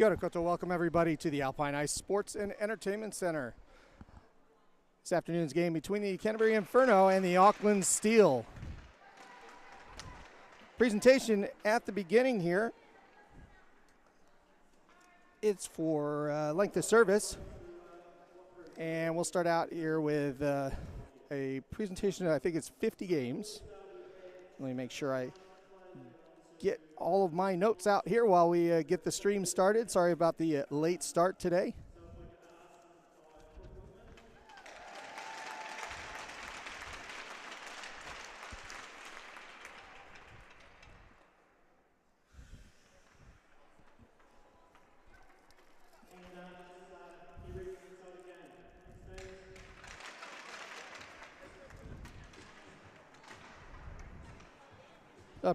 Kia ora koutou. Welcome everybody to the Alpine Ice Sports and Entertainment Center. This afternoon's game between the Canterbury Inferno and the Auckland Steel. Presentation at the beginning here. It's for length of service. And we'll start out here with a presentation. I think it's 50 games. Let me make sure I get all of my notes out here while we get the stream started. Sorry about the late start today.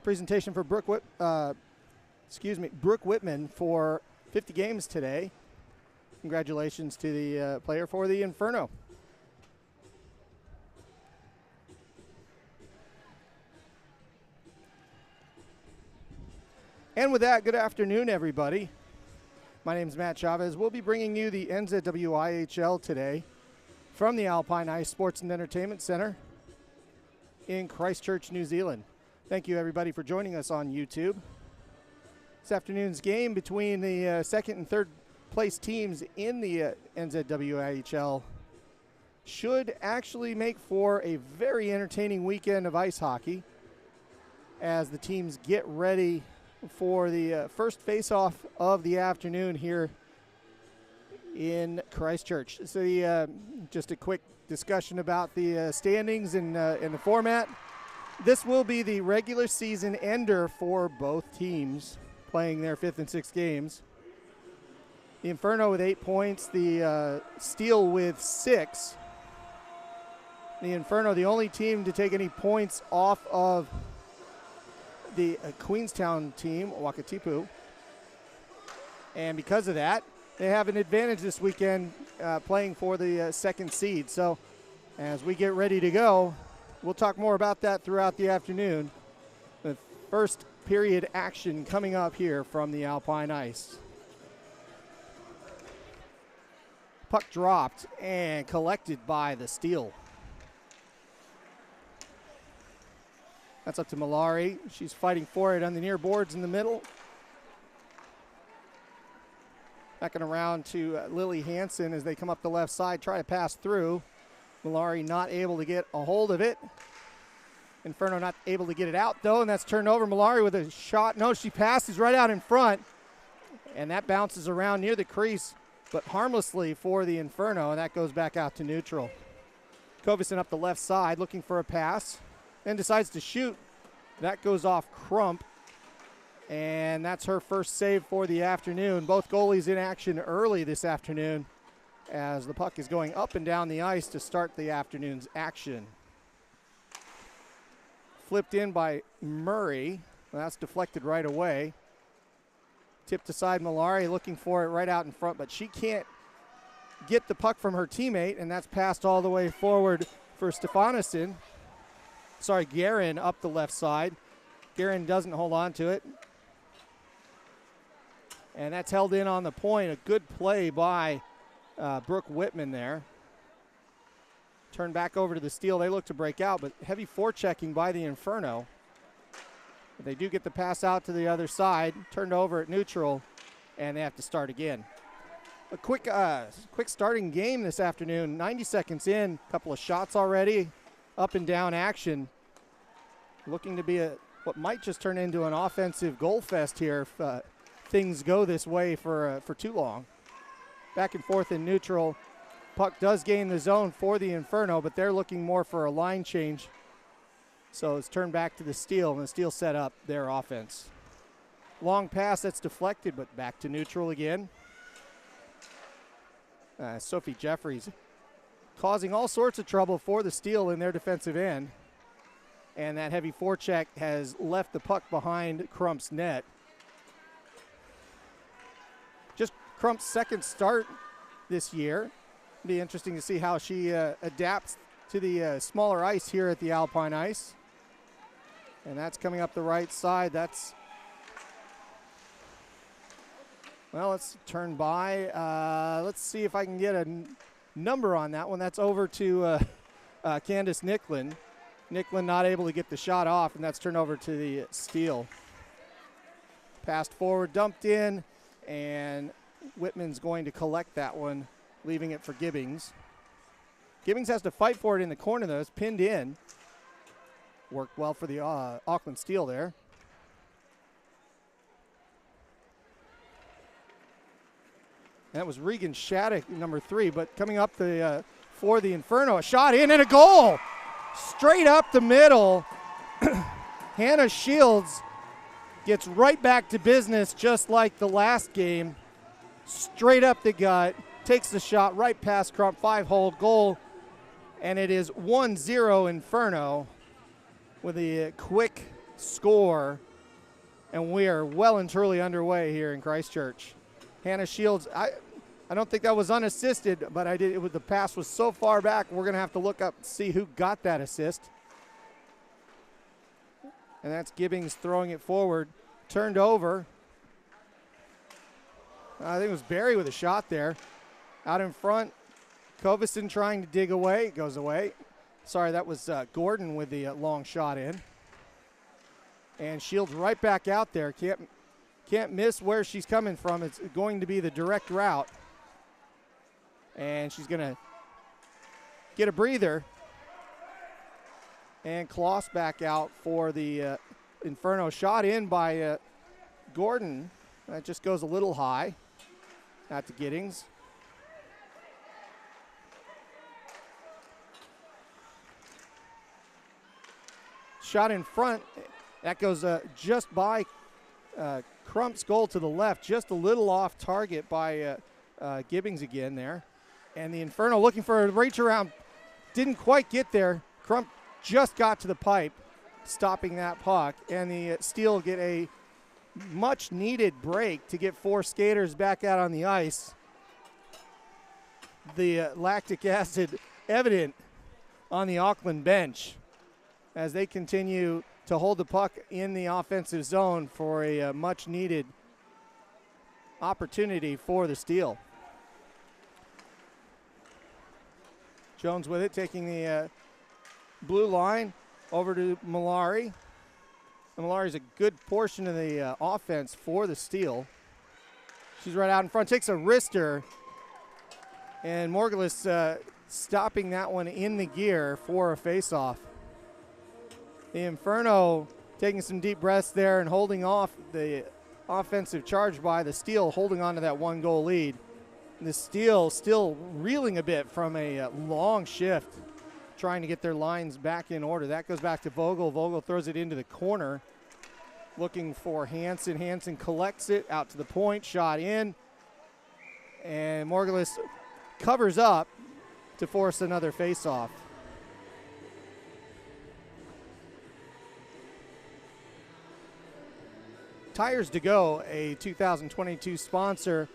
Presentation for Brooke Whitman for 50 games today. Congratulations to the player for the Inferno. And with that, good afternoon, everybody. My name is Matt Chavez. We'll be bringing you the NZWIHL today from the Alpine Ice Sports and Entertainment Center in Christchurch, New Zealand. Thank you, everybody, for joining us on YouTube. This afternoon's game between the second and third place teams in the NZWIHL should actually make for a very entertaining weekend of ice hockey as the teams get ready for the first face-off of the afternoon here in Christchurch. So just a quick discussion about the standings and the format. This will be the regular season ender for both teams playing their fifth and sixth games. The Inferno with 8 points, the Steel with 6. The Inferno, the only team to take any points off of the Queenstown team, Wakatipu. And because of that, they have an advantage this weekend playing for the second seed. So as we get ready to go, we'll talk more about that throughout the afternoon. The first period action coming up here from the Alpine Ice. Puck dropped and collected by the Steel. That's up to Malari. She's fighting for it on the near boards in the middle. Backing around to Lily Hansen as they come up the left side, try to pass through. Malari not able to get a hold of it. Inferno not able to get it out, though, and that's turned over. Malari with a shot. No, she passes right out in front, and that bounces around near the crease, but harmlessly for the Inferno, and that goes back out to neutral. Kovison up the left side looking for a pass, then decides to shoot. That goes off Crump, and that's her first save for the afternoon. Both goalies in action early this afternoon as the puck is going up and down the ice to start the afternoon's action. Flipped in by Murray. Well, that's deflected right away. Tipped aside Malari looking for it right out in front, but she can't get the puck from her teammate, and that's passed all the way forward for Guerin up the left side. Guerin doesn't hold on to it. And that's held in on the point. A good play by Brooke Whitman there. Turn back over to the Steel. They look to break out, but heavy forechecking by the Inferno. But they do get the pass out to the other side, turned over at neutral, and they have to start again. A quick starting game this afternoon. 90 seconds in, a couple of shots already, up and down action. Looking to be what might just turn into an offensive goal fest here if things go this way for too long. Back and forth in neutral. Puck does gain the zone for the Inferno, but they're looking more for a line change. So it's turned back to the Steel, and the Steel set up their offense. Long pass that's deflected, but back to neutral again. Sophie Jeffries causing all sorts of trouble for the Steel in their defensive end. And that heavy forecheck has left the puck behind Crump's net. Just Crump's second start this year. Be interesting to see how she adapts to the smaller ice here at the Alpine Ice. And that's coming up the right side. That's Well, let's turn by. Let's see if I can get a number on that one. That's over to Candace Nicklin. Nicklin not able to get the shot off, and that's turned over to the steal. Passed forward, dumped in, and Whitman's going to collect that one, leaving it for Gibbings. Gibbings has to fight for it in the corner, though. It's pinned in. Worked well for the Auckland steal there. And that was Regan Shattuck, number 3, but coming up for the Inferno, a shot in and a goal. Straight up the middle. Hannah Shields gets right back to business just like the last game. Straight up the gut, takes the shot right past Crump, 5-hole goal, and it is 1-0 Inferno with a quick score, and we are well and truly underway here in Christchurch. Hannah Shields, I don't think that was unassisted, but the pass was so far back, we're going to have to look up and see who got that assist. And that's Gibbings throwing it forward, turned over. I think it was Barry with a shot there. Out in front, Covison trying to dig away, it goes away. Sorry, that was Gordon with the long shot in. And Shields right back out there. Can't miss where she's coming from. It's going to be the direct route. And she's going to get a breather. And Kloss back out for the Inferno. Shot in by Gordon. That just goes a little high. Out to Giddings. Shot in front. That goes just by Crump's goal to the left. Just a little off target by Gibbings again there. And the Inferno looking for a reach around. Didn't quite get there. Crump just got to the pipe, stopping that puck. And the Steel get a much needed break to get 4 skaters back out on the ice. The lactic acid evident on the Auckland bench as they continue to hold the puck in the offensive zone for a much needed opportunity for the Steel. Jones with it, taking the blue line over to Malari. And Malari's a good portion of the offense for the Steel. She's right out in front, takes a wrister. And Morgulis stopping that one in the gear for a face-off. The Inferno taking some deep breaths there and holding off the offensive charge by the Steel, holding on to that 1-goal lead. The Steel still reeling a bit from a long shift, trying to get their lines back in order. That goes back to Vogel. Vogel throws it into the corner, looking for Hansen. Hansen collects it out to the point, shot in, and Morgulis covers up to force another face-off. Tires to Go, a 2022 sponsor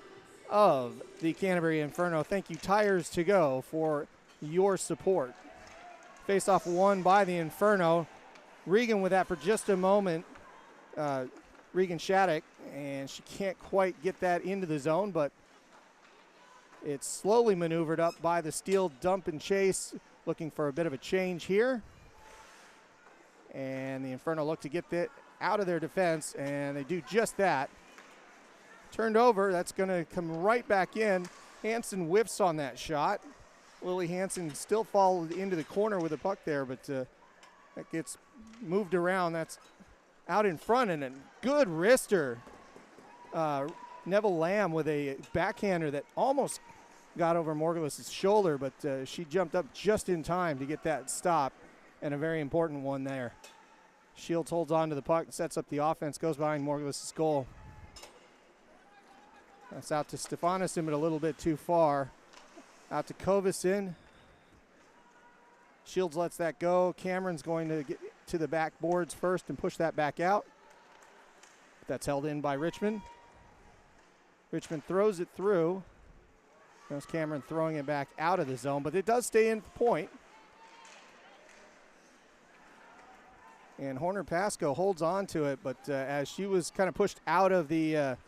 of the Canterbury Inferno. Thank you, Tires to Go, for your support. Face-off won by the Inferno. Regan with that for just a moment. Regan Shattuck, and she can't quite get that into the zone, but it's slowly maneuvered up by the Steel. Dump and chase, looking for a bit of a change here. And the Inferno look to get that out of their defense, and they do just that. Turned over, that's going to come right back in. Hansen whiffs on that shot. Lily Hansen still followed into the corner with a puck there, but that gets moved around. That's out in front, and a good wrister. Neville Lamb with a backhander that almost got over Morgulis' shoulder, but she jumped up just in time to get that stop, and a very important one there. Shields holds on to the puck, sets up the offense, goes behind Morgulis' goal. That's out to Stefanisson, but a little bit too far. Out to Covison. Shields lets that go. Cameron's going to get to the backboards first and push that back out. That's held in by Richmond. Richmond throws it through. There's Cameron throwing it back out of the zone, but it does stay in the point. And Horner Pasco holds on to it, but as she was kind of pushed out of the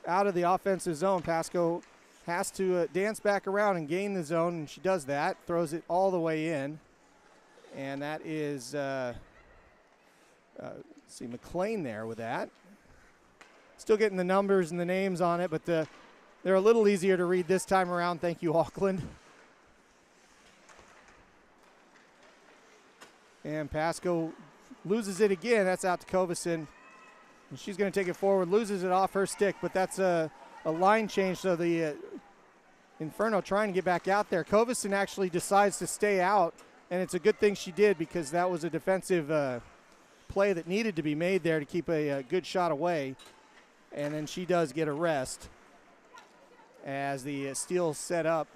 out of the offensive zone. Pasco has to dance back around and gain the zone, and she does that, throws it all the way in. And that is, see McLean there with that. Still getting the numbers and the names on it, but they're a little easier to read this time around. Thank you, Auckland. And Pasco loses it again. That's out to Kovison. And she's going to take it forward, loses it off her stick, but that's a line change, so the Inferno trying to get back out there. Kovison actually decides to stay out, and it's a good thing she did because that was a defensive play that needed to be made there to keep a good shot away. And then she does get a rest as the steal set up.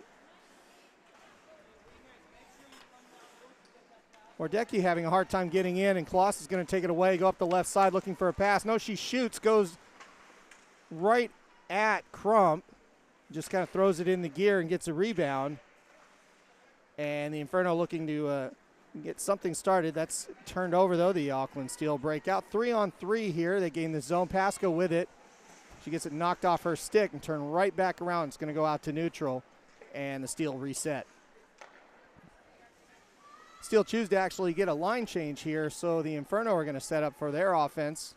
Wardecki having a hard time getting in, and Kloss is going to take it away, go up the left side looking for a pass. No, she shoots, goes right at Crump, just kind of throws it in the gear and gets a rebound. And the Inferno looking to get something started. That's turned over, though, the Auckland steal breakout. 3-on-3 here. They gain the zone. Pasco with it. She gets it knocked off her stick and turn right back around. It's going to go out to neutral, and the steal reset. Steele choose to actually get a line change here, so the Inferno are going to set up for their offense.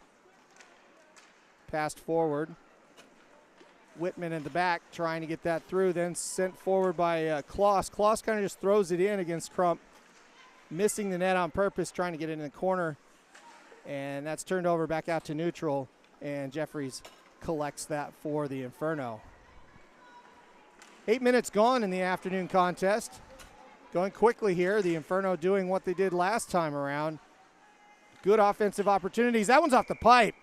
Passed forward. Whitman in the back trying to get that through, then sent forward by Kloss. Kloss kind of just throws it in against Crump, missing the net on purpose, trying to get it in the corner, and that's turned over back out to neutral, and Jeffries collects that for the Inferno. 8 minutes gone in the afternoon contest. Going quickly here, the Inferno doing what they did last time around. Good offensive opportunities. That one's off the pipe.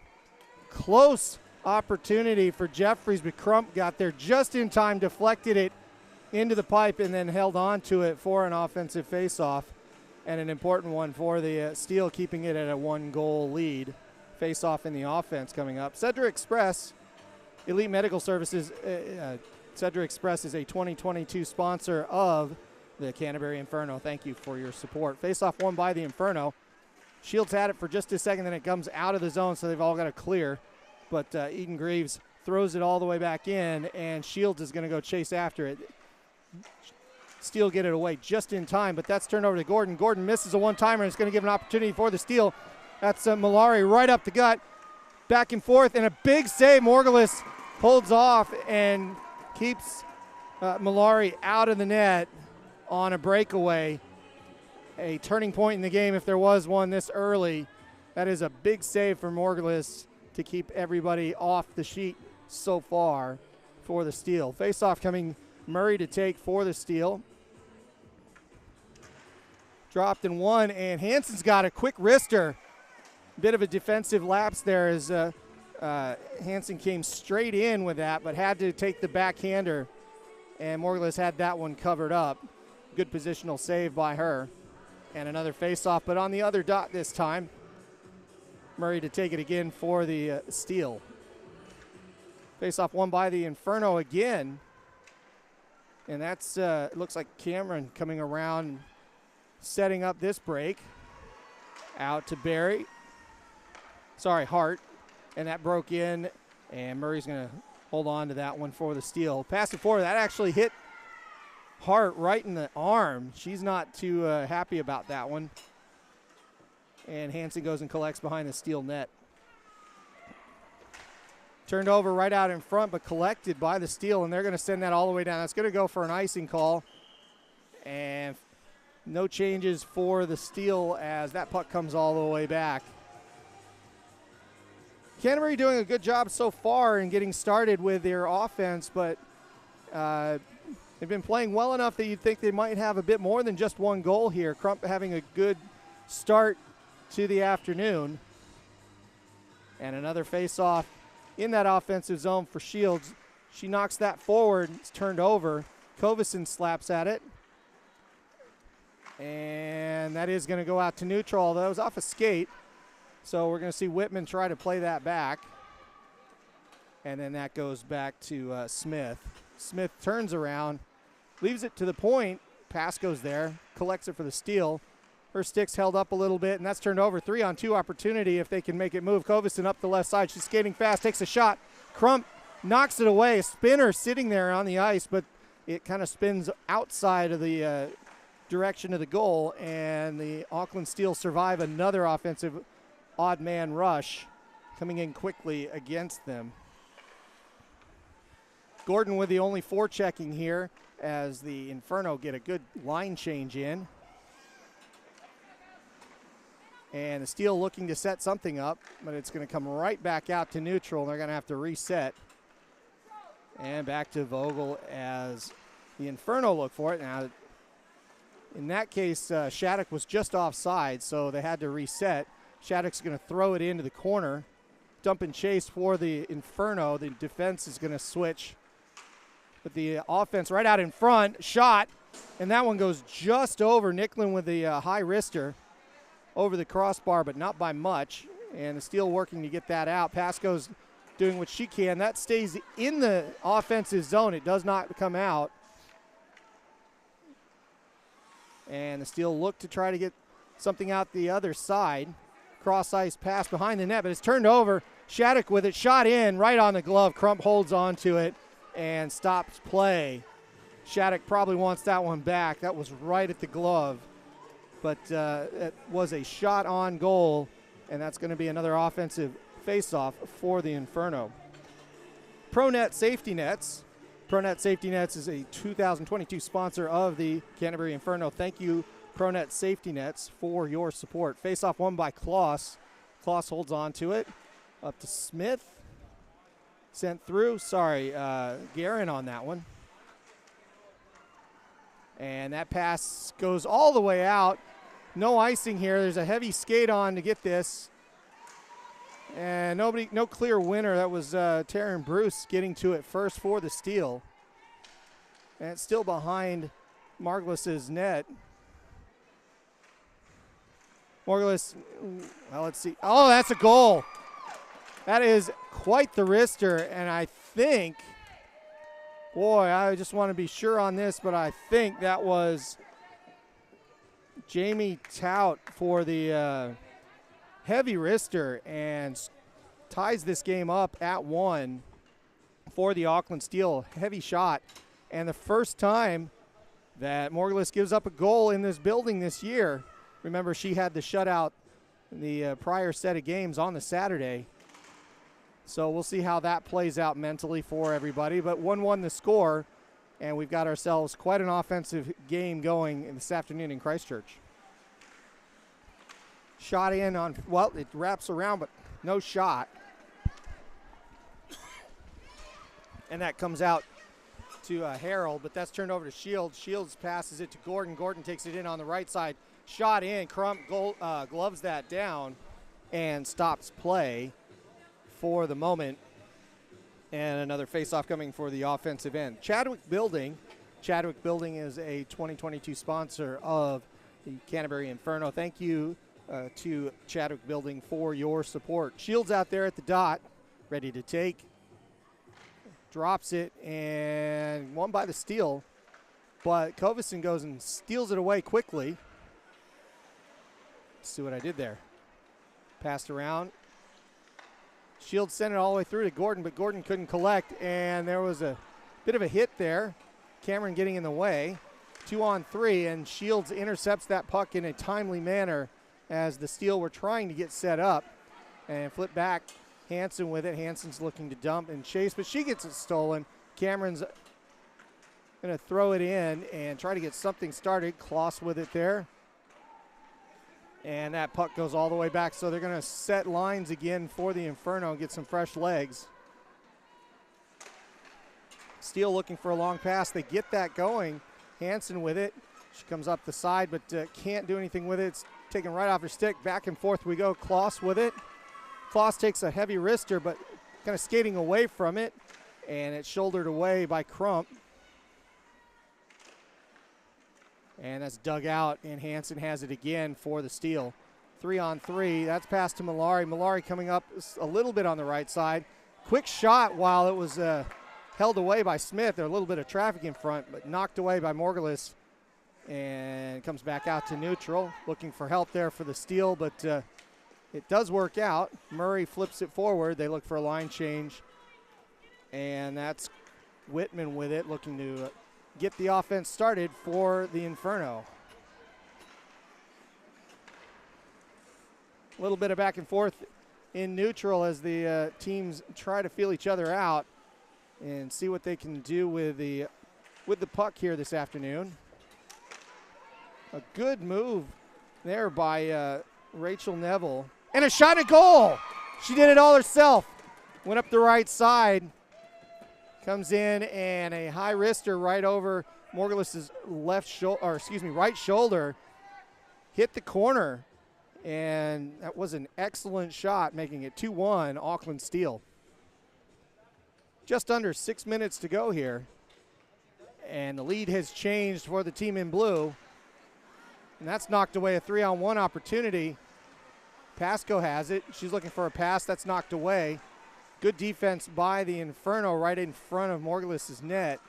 Close opportunity for Jeffries, but Crump got there just in time, deflected it into the pipe, and then held on to it for an offensive faceoff, and an important one for the Steele, keeping it at a 1-goal lead. Faceoff in the offense coming up. Cedric Express, Elite Medical Services. Cedric Express is a 2022 sponsor of the Canterbury Inferno. Thank you for your support. Faceoff won by the Inferno. Shields had it for just a second, then it comes out of the zone, so they've all got to clear. But Eden Greaves throws it all the way back in, and Shields is going to go chase after it. Steele get it away just in time, but that's turned over to Gordon. Gordon misses a one-timer, and it's going to give an opportunity for the steal. That's Malari right up the gut. Back and forth, and a big save. Morgulis holds off and keeps Malari out of the net on a breakaway. A turning point in the game if there was one this early. That is a big save for Morgulis to keep everybody off the sheet so far for the steal. Face-off coming Murray to take for the steal. Dropped and won, and Hansen's got a quick wrister. Bit of a defensive lapse there as Hansen came straight in with that, but had to take the backhander, and Morgulis had that one covered up. Good positional save by her. And another face-off, but on the other dot this time. Murray to take it again for the steal. Face-off won by the Inferno again. And that's, it looks like Cameron coming around, setting up this break. Out to Barry. Sorry, Hart. And that broke in, and Murray's going to hold on to that one for the steal. Pass it forward. That actually hit Hart right in the arm. She's not too happy about that one. And Hansen goes and collects behind the steel net. Turned over right out in front, but collected by the steal, and they're going to send that all the way down. That's going to go for an icing call. And no changes for the steal as that puck comes all the way back. Canterbury doing a good job so far in getting started with their offense, but they've been playing well enough that you'd think they might have a bit more than just one goal here. Crump having a good start to the afternoon. And another face-off in that offensive zone for Shields. She knocks that forward. It's turned over. Kovison slaps at it. And that is going to go out to neutral, although it was off a skate. So we're going to see Whitman try to play that back. And then that goes back to Smith. Smith turns around, leaves it to the point. Pass goes there, collects it for the steal. Her stick's held up a little bit, and that's turned over. 3-on-2 opportunity if they can make it move. Kovison up the left side. She's skating fast, takes a shot. Crump knocks it away. A spinner sitting there on the ice, but it kind of spins outside of the direction of the goal, and the Auckland Steel survive another offensive odd man rush coming in quickly against them. Gordon with the only forechecking here as the Inferno get a good line change in. And the Steel looking to set something up, but it's going to come right back out to neutral, and they're going to have to reset. And back to Vogel as the Inferno look for it. Now, in that case, Shattuck was just offside, so they had to reset. Shattuck's going to throw it into the corner. Dump and chase for the Inferno. The defense is going to switch. But the offense right out in front, shot, and that one goes just over. Nicklin with the high wrister over the crossbar, but not by much. And the Steel working to get that out. Pascoe's doing what she can. That stays in the offensive zone. It does not come out. And the Steel look to try to get something out the other side. Cross ice pass behind the net, but it's turned over. Shattuck with it, shot in right on the glove. Crump holds on to it and stops play. Shattuck probably wants that one back. That was right at the glove. But it was a shot on goal, and that's going to be another offensive faceoff for the Inferno. ProNet Safety Nets. ProNet Safety Nets is a 2022 sponsor of the Canterbury Inferno. Thank you, ProNet Safety Nets, for your support. Faceoff won by Kloss. Kloss holds on to it. Up to Smith. Sent through. Sorry, Guerin on that one. And that pass goes all the way out. No icing here. There's a heavy skate on to get this. And no clear winner. That was Taryn Bruce getting to it first for the Steel. And it's still behind Margulis's net. Margulis, well, let's see. Oh, that's a goal. That is quite the wrister. And I think, boy, I just want to be sure on this, but I think that was Jamie Tout for the heavy wrister and ties this game up at 1 for the Auckland Steel. Heavy shot. And the first time that Margulis gives up a goal in this building this year. Remember, she had the shutout in the prior set of games on the Saturday. So we'll see how that plays out mentally for everybody. But 1-1 the score, and we've got ourselves quite an offensive game going this afternoon in Christchurch. Shot in on, well, it wraps around, but no shot. And that comes out to Harold, but that's turned over to Shields. Shields passes it to Gordon. Gordon takes it in on the right side. Shot in. Crump gloves that down and stops play for the moment. And another faceoff coming for the offensive end. Chadwick Building. Chadwick Building is a 2022 sponsor of the Canterbury Inferno. Thank you to Chadwick Building for your support. Shields out there at the dot, ready to take. Drops it, and won by the Steel. But Covison goes and steals it away quickly. Let's see what I did there. Passed around. Shields sent it all the way through to Gordon, but Gordon couldn't collect, and there was a bit of a hit there. Cameron getting in the way. 2-on-3, and Shields intercepts that puck in a timely manner as the Steel were trying to get set up. And flip back, Hansen with it. Hansen's looking to dump and chase, but she gets it stolen. Cameron's going to throw it in and try to get something started. Kloss with it there. And that puck goes all the way back, so they're going to set lines again for the Inferno and get some fresh legs. Steel looking for a long pass. They get that going. Hansen with it. She comes up the side, but can't do anything with it. It's taken right off her stick. Back and forth we go. Kloss with it. Kloss takes a heavy wrister, but kind of skating away from it, and it's shouldered away by Crump. And that's dug out, and Hansen has it again for the Steel. 3-on-3, that's passed to Malari. Malari coming up a little bit on the right side. Quick shot while it was held away by Smith. There's a little bit of traffic in front, but knocked away by Margulis. And comes back out to neutral. Looking for help there for the Steel, but it does work out. Murray flips it forward. They look for a line change. And that's Whitman with it, looking to get the offense started for the Inferno. A little bit of back and forth in neutral as the teams try to feel each other out and see what they can do with the puck here this afternoon. A good move there by Rachel Neville. And a shot at goal. She did it all herself. Went up the right side. Comes in and a high wrister right over Morgulus' right shoulder. Hit the corner. And that was an excellent shot, making it 2-1 Auckland Steel. Just under 6 minutes to go here. And the lead has changed for the team in blue. And that's knocked away a 3-on-1 opportunity. Pasco has it. She's looking for a pass. That's knocked away. Good defense by the Inferno right in front of Morgulus' net.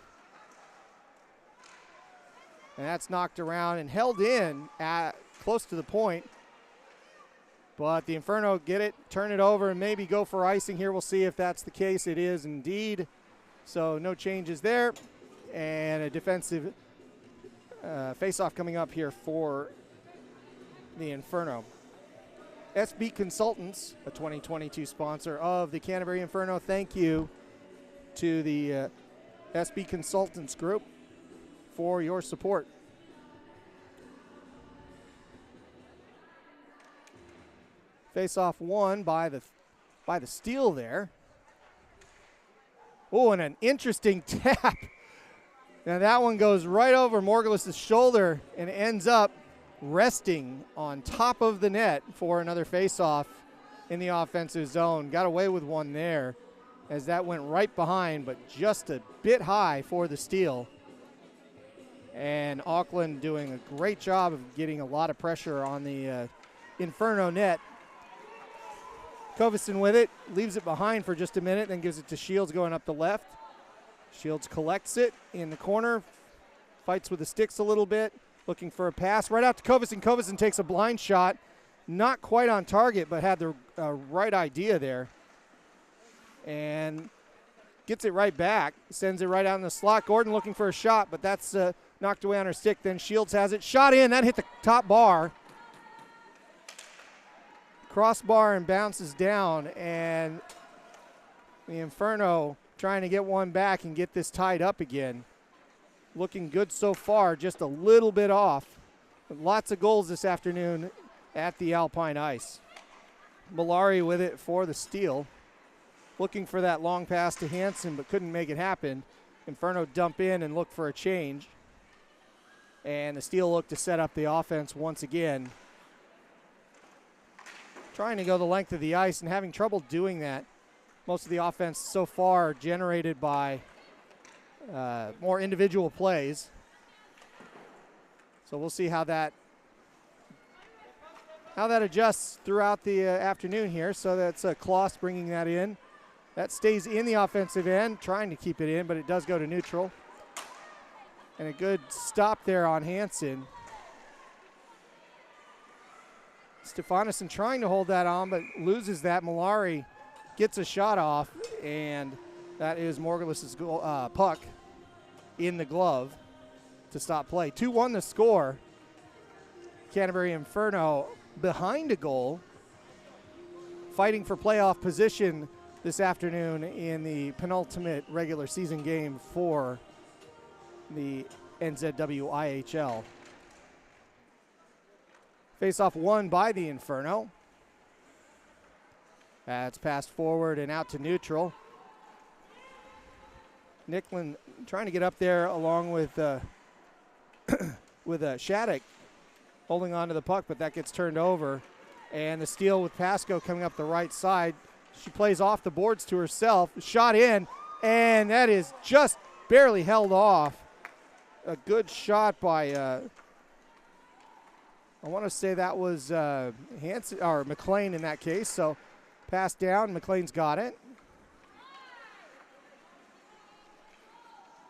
And that's knocked around and held in at close to the point. But the Inferno get it, turn it over, and maybe go for icing here. We'll see if that's the case. It is indeed. So no changes there. And a defensive face-off coming up here for the Inferno. SB Consultants, a 2022 sponsor of the Canterbury Inferno. Thank you to the SB Consultants group for your support. Face-off won by the Steel there. Oh, and an interesting tap. Now that one goes right over Morgulus' shoulder and ends up resting on top of the net for another face-off in the offensive zone. Got away with one there as that went right behind, but just a bit high for the Steel. And Auckland doing a great job of getting a lot of pressure on the Inferno net. Covison with it, leaves it behind for just a minute, then gives it to Shields going up the left. Shields collects it in the corner, fights with the sticks a little bit, looking for a pass. Right out to Covison. Covison takes a blind shot. Not quite on target, but had the right idea there. And gets it right back. Sends it right out in the slot. Gordon looking for a shot, but that's knocked away on her stick. Then Shields has it. Shot in. That hit the top bar. Crossbar and bounces down. And the Inferno trying to get one back and get this tied up again. Looking good so far, just a little bit off. But lots of goals this afternoon at the Alpine Ice. Malari with it for the Steel. Looking for that long pass to Hansen, but couldn't make it happen. Inferno dump in and look for a change. And the Steel look to set up the offense once again. Trying to go the length of the ice and having trouble doing that. Most of the offense so far generated by more individual plays. So we'll see how that adjusts throughout the afternoon here. So that's Kloss bringing that in. That stays in the offensive end, trying to keep it in, but it does go to neutral. And a good stop there on Hansen. Stefanisson trying to hold that on, but loses that. Malari gets a shot off, and that is Morgulus' puck in the glove to stop play. 2-1 the score. Canterbury Inferno behind a goal, fighting for playoff position this afternoon in the penultimate regular season game for the NZWIHL. Face-off won by the Inferno. That's passed forward and out to neutral. Nicklin trying to get up there along with Shattuck holding on to the puck, but that gets turned over. And the steal with Pasco coming up the right side. She plays off the boards to herself. Shot in, and that is just barely held off. A good shot by, I want to say that was Hansen or McLean in that case. So pass down, McLean's got it.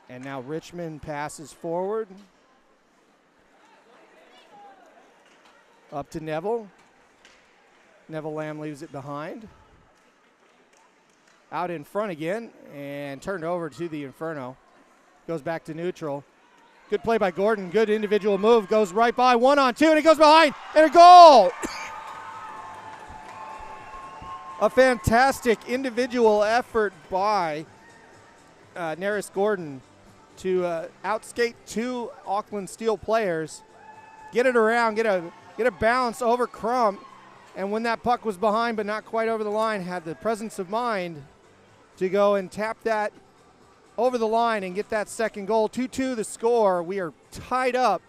And now Richmond passes forward. Up to Neville. Neville Lamb leaves it behind. out in front again and turned over to the Inferno. Goes back to neutral. Good play by Gordon. Good individual move. Goes right by 1-on-2, and he goes behind, and a goal! A fantastic individual effort by Neris Gordon to outskate 2 Auckland Steel players, get it around, get a bounce over Crump, and when that puck was behind but not quite over the line, had the presence of mind to go and tap that over the line and get that second goal. 2-2 the score. We are tied up.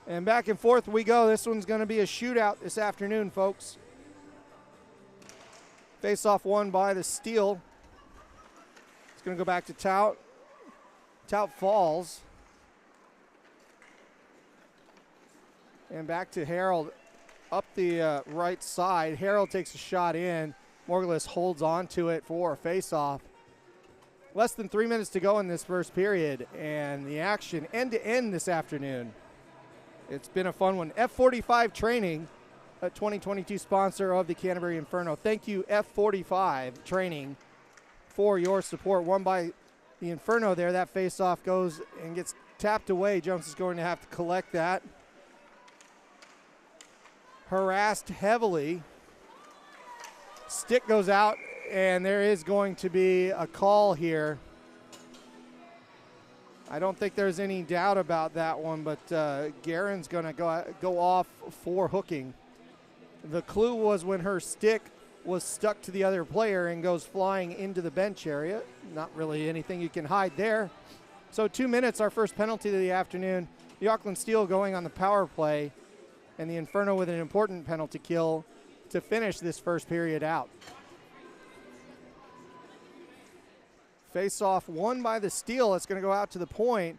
And back and forth we go. This one's going to be a shootout this afternoon, folks. Face-off won by the Steel. It's going to go back to Tout. Tout falls. And back to Harold up the right side. Harold takes a shot in. Morgulus holds on to it for a face-off. Less than 3 minutes to go in this first period, and the action end-to-end this afternoon. It's been a fun one. F45 Training, a 2022 sponsor of the Canterbury Inferno. Thank you, F45 Training, for your support. Won by the Inferno there. That face-off goes and gets tapped away. Jones is going to have to collect that. Harassed heavily. Stick goes out, and there is going to be a call here. I don't think there's any doubt about that one, but Guerin's going to go off for hooking. The clue was when her stick was stuck to the other player and goes flying into the bench area. Not really anything you can hide there. So 2 minutes, our first penalty of the afternoon. The Auckland Steel going on the power play, and the Inferno with an important penalty kill to finish this first period out. Face-off won by the Steel. It's going to go out to the point.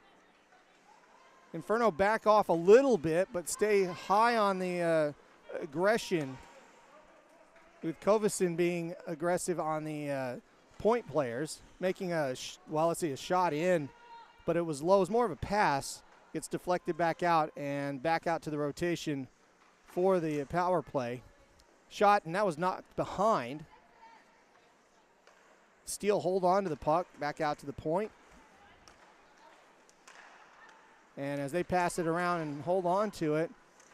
Inferno back off a little bit, but stay high on the aggression, with Kovacin being aggressive on the point players, making a shot in, but it was low. It was more of a pass. Gets deflected back out and back out to the rotation for the power play. Shot, and that was knocked behind. Steel hold on to the puck, back out to the point. And as they pass it around and hold on to it,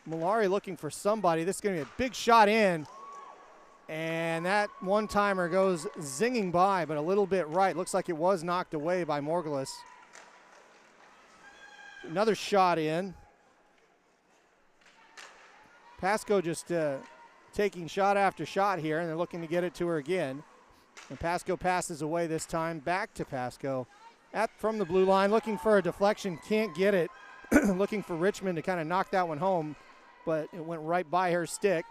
Malari looking for somebody. This is going to be a big shot in. And that one-timer goes zinging by, but a little bit right. Looks like it was knocked away by Morgulus. Another shot in. Pasco just taking shot after shot here, and they're looking to get it to her again. And Pasco passes away this time, back to Pasco from the blue line, looking for a deflection, can't get it. Looking for Richmond to kind of knock that one home, but it went right by her stick.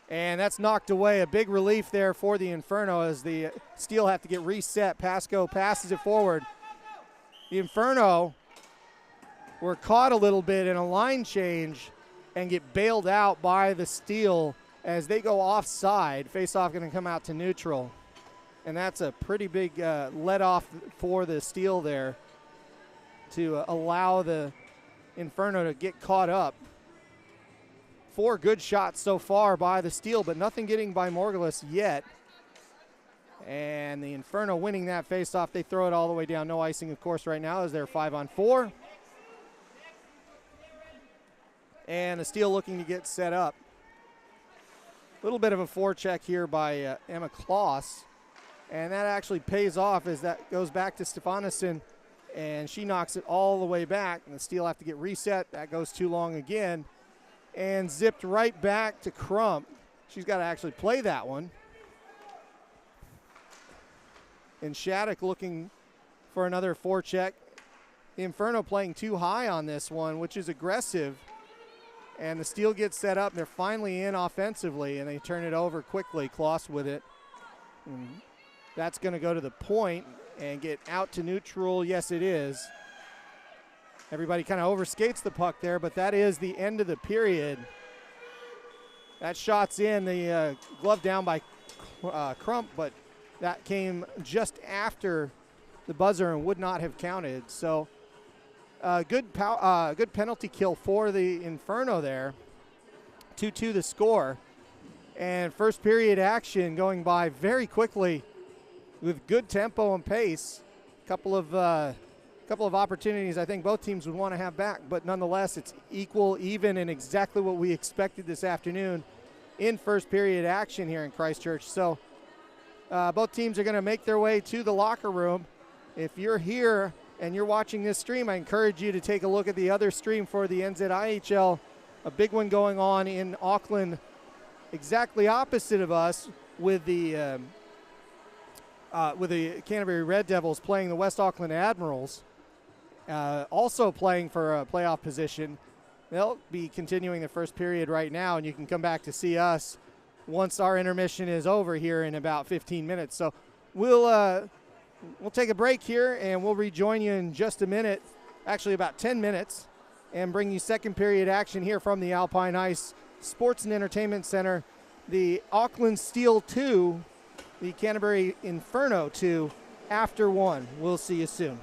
And that's knocked away. A big relief there for the Inferno as the Steel have to get reset. Pasco passes it forward. The Inferno were caught a little bit in a line change and get bailed out by the Steel as they go offside. Face-off going to come out to neutral. And that's a pretty big let-off for the Steel there to allow the Inferno to get caught up. 4 good shots so far by the Steel, but nothing getting by Morgulus yet. And the Inferno winning that face-off. They throw it all the way down. No icing, of course, right now as they're 5-on-4. And the Steel looking to get set up. A little bit of a forecheck here by Emma Kloss. And that actually pays off as that goes back to Stefanisson. And she knocks it all the way back. And the Steel have to get reset. That goes too long again. And zipped right back to Crump. She's got to actually play that one. And Shattuck looking for another forecheck. The Inferno playing too high on this one, which is aggressive. And the Steel gets set up. They're finally in offensively, and they turn it over quickly. Kloss with it. And that's going to go to the point and get out to neutral. Yes, it is. Everybody kind of overskates the puck there, but that is the end of the period. That shot's in. The glove down by Crump, but that came just after the buzzer and would not have counted. So good penalty kill for the Inferno there. 2-2 the score. And first period action going by very quickly with good tempo and pace. Couple of opportunities I think both teams would want to have back, but nonetheless it's equal, even, and exactly what we expected this afternoon in first period action here in Christchurch. So both teams are going to make their way to the locker room. If you're here and you're watching this stream, I encourage you to take a look at the other stream for the NZIHL, a big one going on in Auckland, exactly opposite of us, with the Canterbury Red Devils playing the West Auckland Admirals, also playing for a playoff position. They'll be continuing the first period right now, and you can come back to see us once our intermission is over here in about 15 minutes. So we'll take a break here, and we'll rejoin you in just a minute, actually about 10 minutes, and bring you second period action here from the Alpine Ice Sports and Entertainment Center. The Auckland Steel 2, the Canterbury Inferno 2, after 1. We'll see you soon.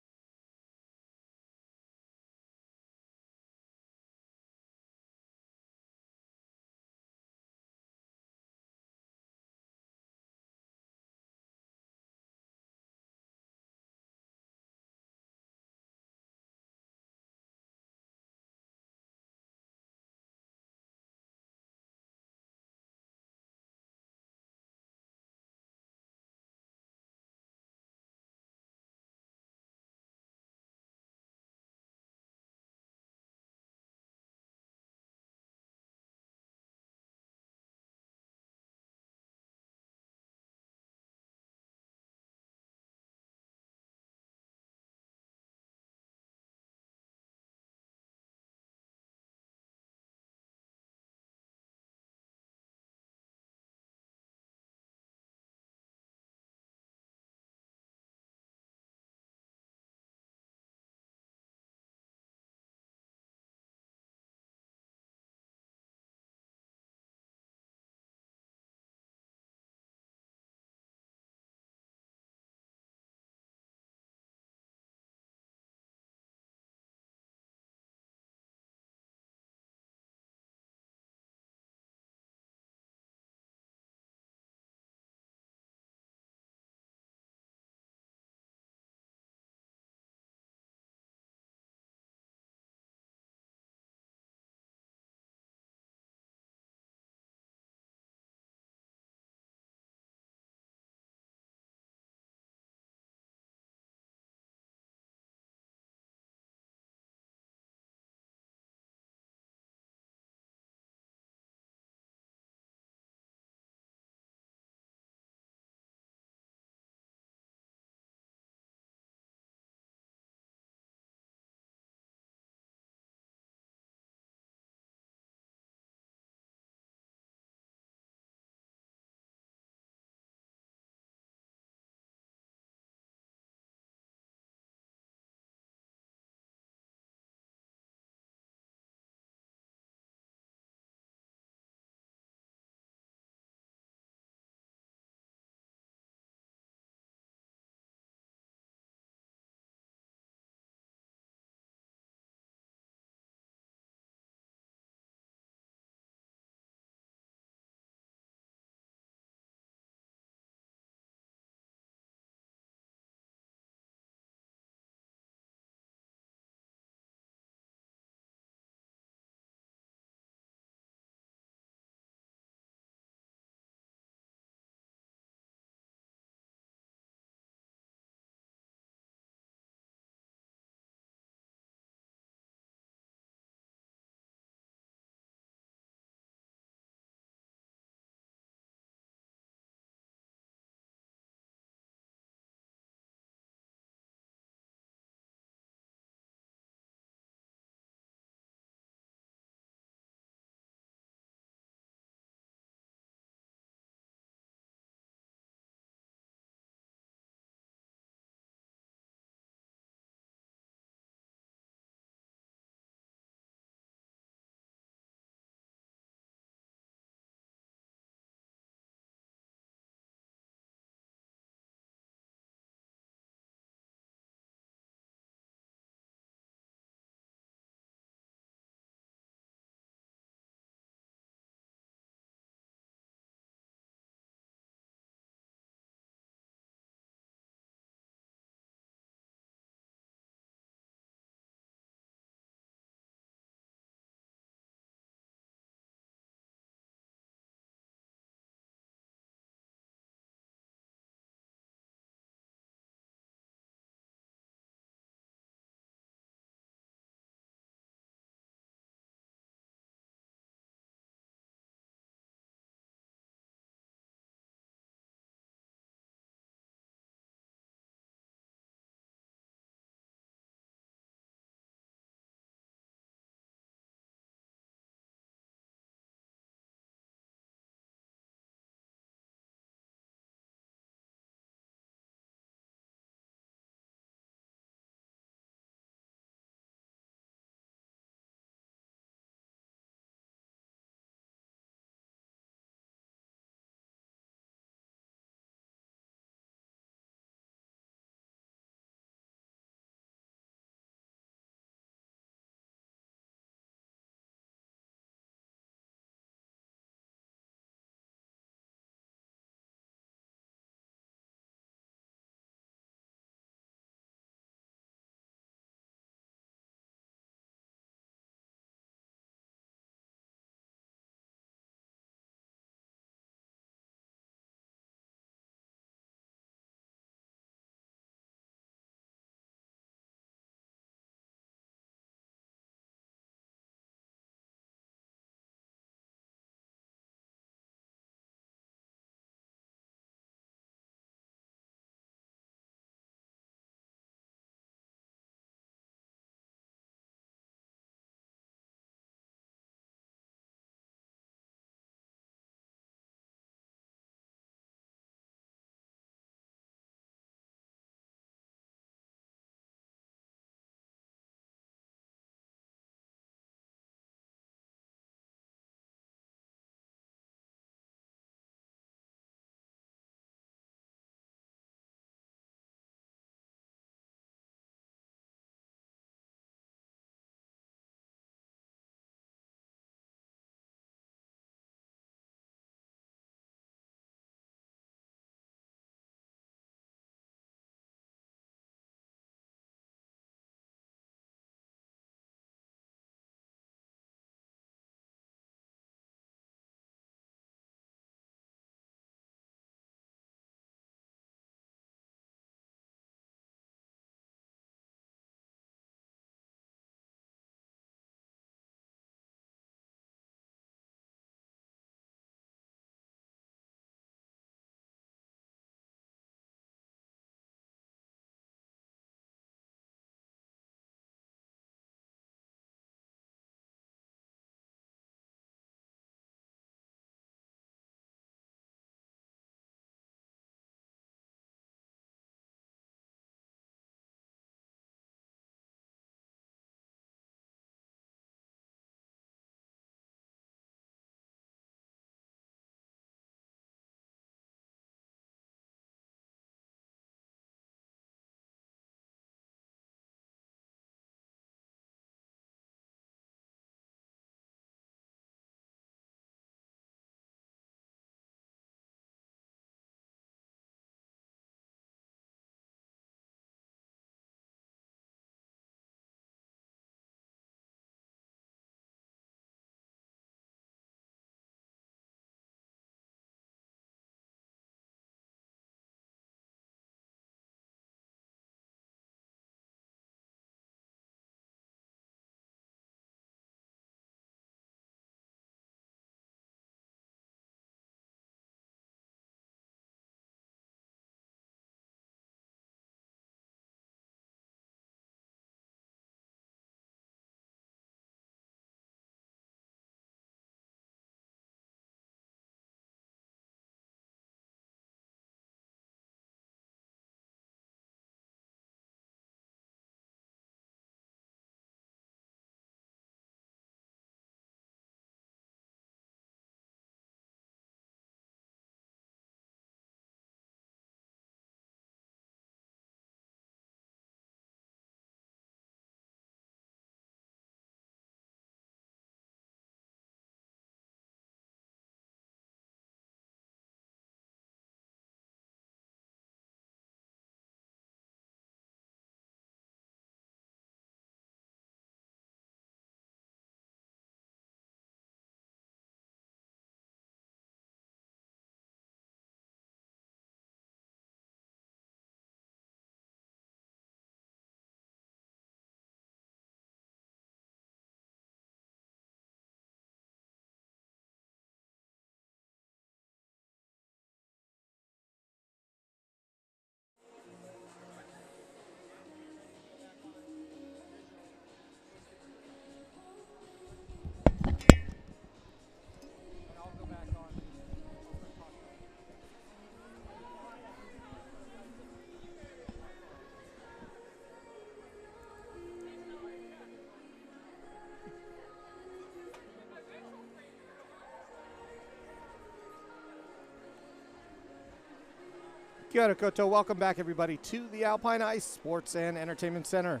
Kia ora koutou. Welcome back, everybody, to the Alpine Ice Sports and Entertainment Center.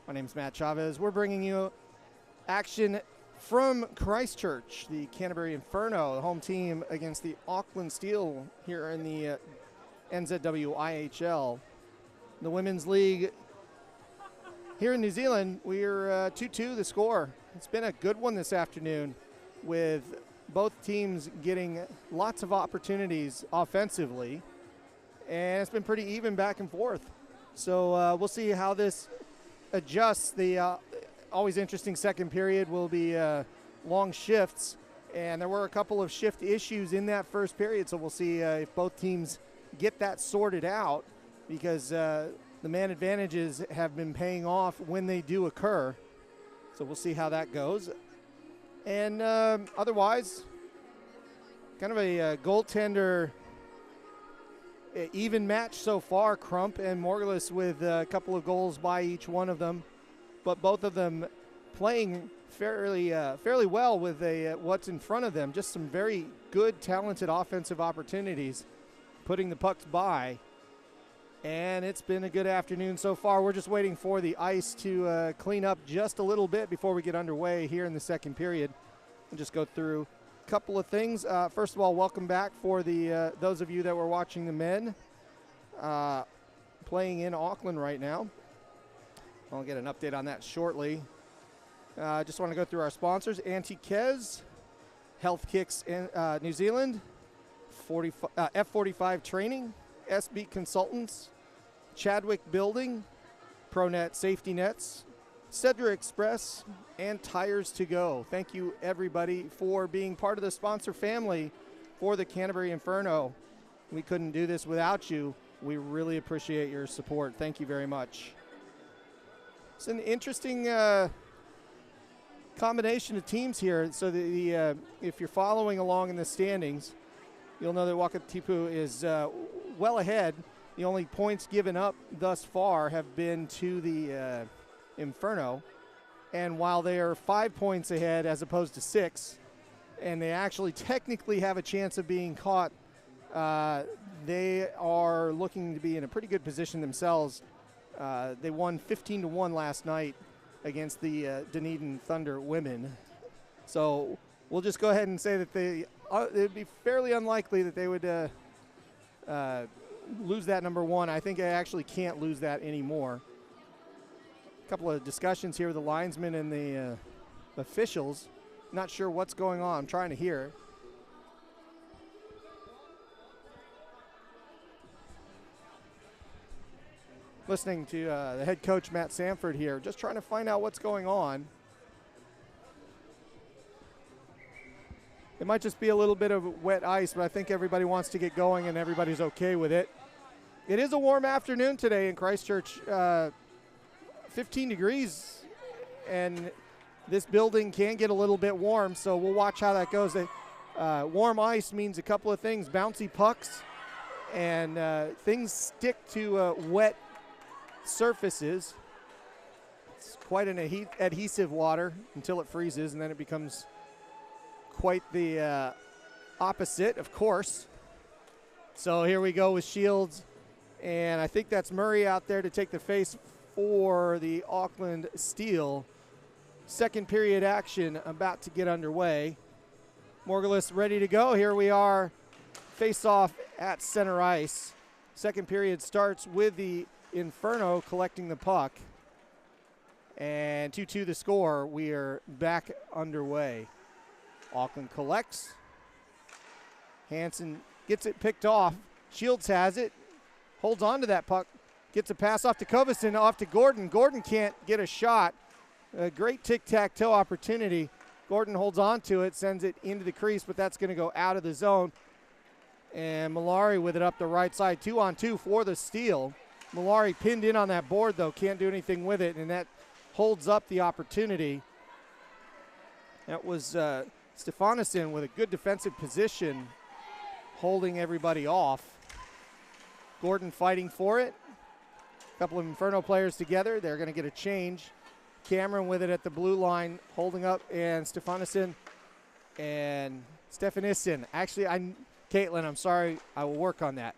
My name is Matt Chavez. We're bringing you action from Christchurch, the Canterbury Inferno, the home team against the Auckland Steel here in the NZWIHL. The Women's League here in New Zealand, we're 2-2 the score. It's been a good one this afternoon with both teams getting lots of opportunities offensively, and it's been pretty even back and forth. So we'll see how this adjusts. The always interesting second period will be long shifts, and there were a couple of shift issues in that first period, so we'll see if both teams get that sorted out, because the man advantages have been paying off when they do occur. So we'll see how that goes. And otherwise, kind of a goaltender even match so far. Crump and Morgulis with a couple of goals by each one of them, but both of them playing fairly well with what's in front of them. Just some very good, talented offensive opportunities, putting the pucks by. And it's been a good afternoon so far. We're just waiting for the ice to clean up just a little bit before we get underway here in the second period. And just go through a couple of things. First of all, welcome back for the those of you that were watching the men playing in Auckland right now. I'll get an update on that shortly. Just want to go through our sponsors: Anti-Kez, Health Kicks in New Zealand, F45 Training, SB Consultants, Chadwick Building, ProNet Safety Nets, Cedra Express, and Tires to Go. Thank you, everybody, for being part of the sponsor family for the Canterbury Inferno. We couldn't do this without you. We really appreciate your support. Thank you very much. It's an interesting combination of teams here. So if you're following along in the standings, you'll know that Wakatipu is well ahead. The only points given up thus far have been to the Inferno. And while they are 5 points ahead as opposed to 6, and they actually technically have a chance of being caught, they are looking to be in a pretty good position themselves. They won 15-1 last night against the Dunedin Thunder women. So we'll just go ahead and say that it would be fairly unlikely that they would lose that number one. I think they actually can't lose that anymore. A couple of discussions here with the linesmen and the officials. Not sure what's going on. I'm trying to hear. Listening to the head coach, Matt Sanford, here, just trying to find out what's going on. It might just be a little bit of wet ice, but I think everybody wants to get going and everybody's okay with it. It is a warm afternoon today in Christchurch, 15 degrees, and this building can get a little bit warm, so we'll watch how that goes. Warm ice means a couple of things: bouncy pucks, and things stick to wet surfaces. It's quite an adhesive water until it freezes, and then it becomes quite the opposite, of course. So here we go with Shields, and I think that's Murray out there to take the face for the Auckland Steel. Second period action about to get underway. Morgulis ready to go. Here we are, face off at center ice. Second period starts with the Inferno collecting the puck, and 2-2 the score. We are back underway. Auckland collects. Hansen gets it picked off. Shields has it. Holds on to that puck. Gets a pass off to Covison, off to Gordon. Gordon can't get a shot. A great tic-tac-toe opportunity. Gordon holds on to it, sends it into the crease, but that's going to go out of the zone. And Malari with it up the right side. 2-on-2 for the steal. Malari pinned in on that board, though. Can't do anything with it, and that holds up the opportunity. That was Stefanisson with a good defensive position, holding everybody off. Gordon fighting for it. A couple of Inferno players together. They're going to get a change. Cameron with it at the blue line, holding up, and Stefanisson and Stefanisson. Actually, Caitlin, I'm sorry. I will work on that.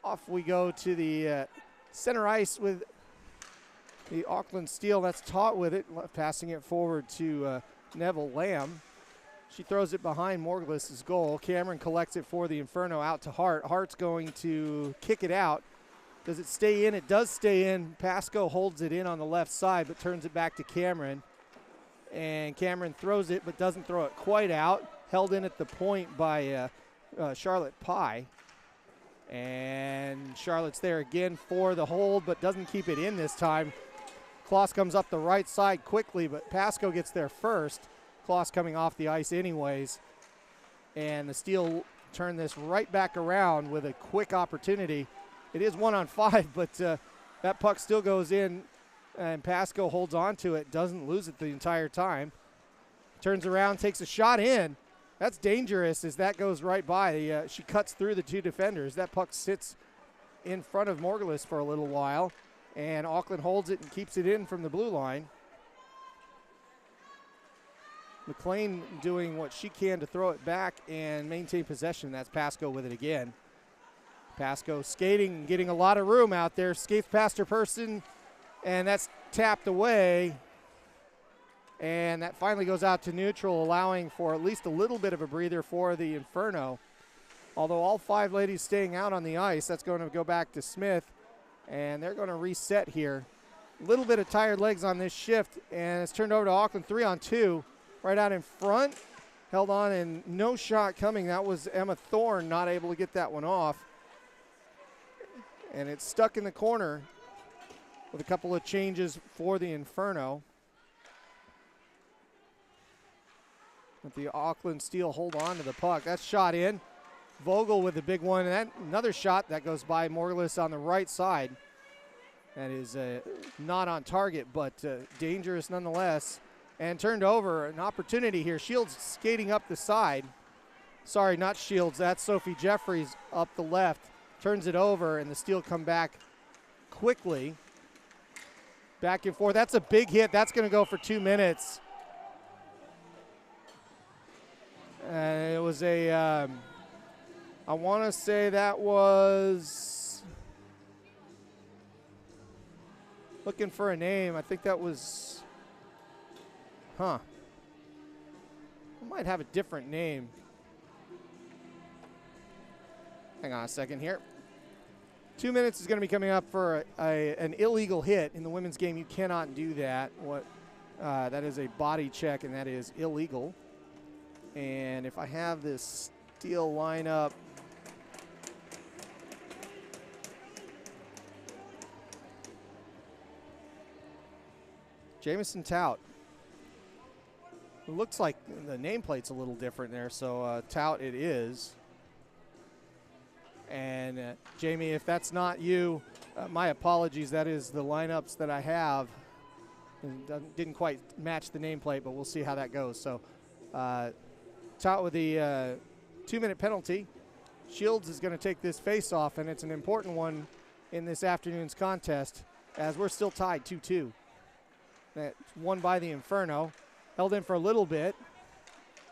off we go to the center ice with the Auckland Steel. That's Taut with it, passing it forward to Neville Lamb. She throws it behind Morglis's goal. Cameron collects it for the Inferno out to Hart. Hart's going to kick it out. Does it stay in? It does stay in. Pasco holds it in on the left side, but turns it back to Cameron. And Cameron throws it, but doesn't throw it quite out. Held in at the point by Charlotte Pye. And Charlotte's there again for the hold, but doesn't keep it in this time. Kloss comes up the right side quickly, but Pasco gets there first. Kloss coming off the ice anyways. And the Steel turn this right back around with a quick opportunity. It is 1-on-5, but that puck still goes in, and Pasco holds on to it, doesn't lose it the entire time. Turns around, takes a shot in. That's dangerous as that goes right by. She cuts through the two defenders. That puck sits in front of Morglis for a little while, and Auckland holds it and keeps it in from the blue line. McLean doing what she can to throw it back and maintain possession. That's Pasco with it again. Pasco skating, getting a lot of room out there. Skates past her person, and that's tapped away. And that finally goes out to neutral, allowing for at least a little bit of a breather for the Inferno. Although all 5 ladies staying out on the ice, that's going to go back to Smith, and they're going to reset here. A little bit of tired legs on this shift, and it's turned over to Auckland 3-on-2. Right out in front, held on, and no shot coming. That was Emma Thorne not able to get that one off. And it's stuck in the corner with a couple of changes for the Inferno. But the Auckland Steel hold on to the puck. That's shot in. Vogel with the big one. And another shot that goes by Morglis on the right side. That is not on target, but dangerous nonetheless. And turned over. An opportunity here. Shields skating up the side. Sorry, not Shields. That's Sophie Jeffries up the left. Turns it over, and the Steel come back quickly. Back and forth. That's a big hit. That's going to go for 2 minutes. It was a, I want to say that was, looking for a name. I think that was, I might have a different name. Hang on a second here. 2 minutes is going to be coming up for an illegal hit. In the women's game, you cannot do that. That is a body check, and that is illegal. And if I have this Steel lineup, Jamison Tout. It looks like the nameplate's a little different there, so Tout it is. And Jamie, if that's not you, my apologies. That is the lineups that I have. And didn't quite match the nameplate, but we'll see how that goes. So Tout with the 2-minute penalty. Shields is going to take this face-off, and it's an important one in this afternoon's contest as we're still tied 2-2. That's won by the Inferno. Held in for a little bit.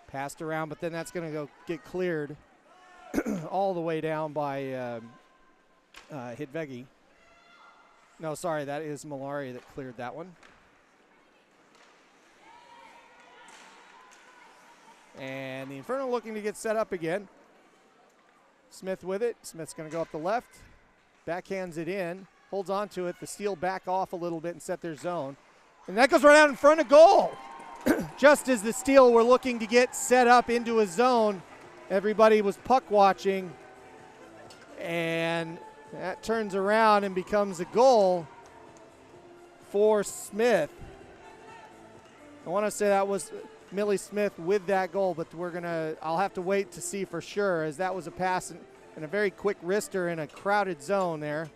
Passed around, but then that's going to go get cleared all the way down by Hidvegi. No, sorry, that is Malari that cleared that one. And the Inferno looking to get set up again. Smith with it. Smith's going to go up the left. Backhands it in. Holds on to it. The Steel back off a little bit and set their zone. And that goes right out in front of goal. Just as the Steel were looking to get set up into a zone, everybody was puck watching. And that turns around and becomes a goal for Smith. I want to say that was Millie Smith with that goal, but I'll have to wait to see for sure, as that was a pass and a very quick wrister in a crowded zone there.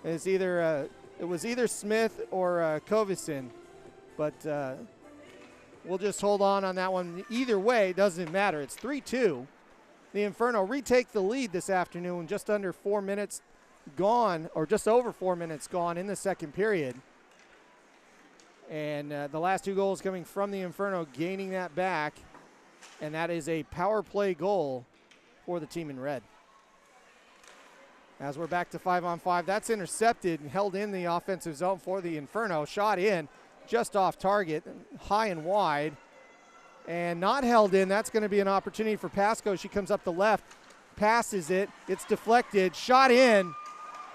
It was either Smith or Kovison, but we'll just hold on that one. Either way, it doesn't matter. It's 3-2. The Inferno retake the lead this afternoon, just under 4 minutes gone, or just over 4 minutes gone in the second period. And the last 2 goals coming from the Inferno, gaining that back. And that is a power play goal for the team in red. As we're back to 5-on-5, that's intercepted and held in the offensive zone for the Inferno. Shot in, just off target, high and wide, and not held in. That's going to be an opportunity for Pasco. She comes up the left, passes it, it's deflected, shot in,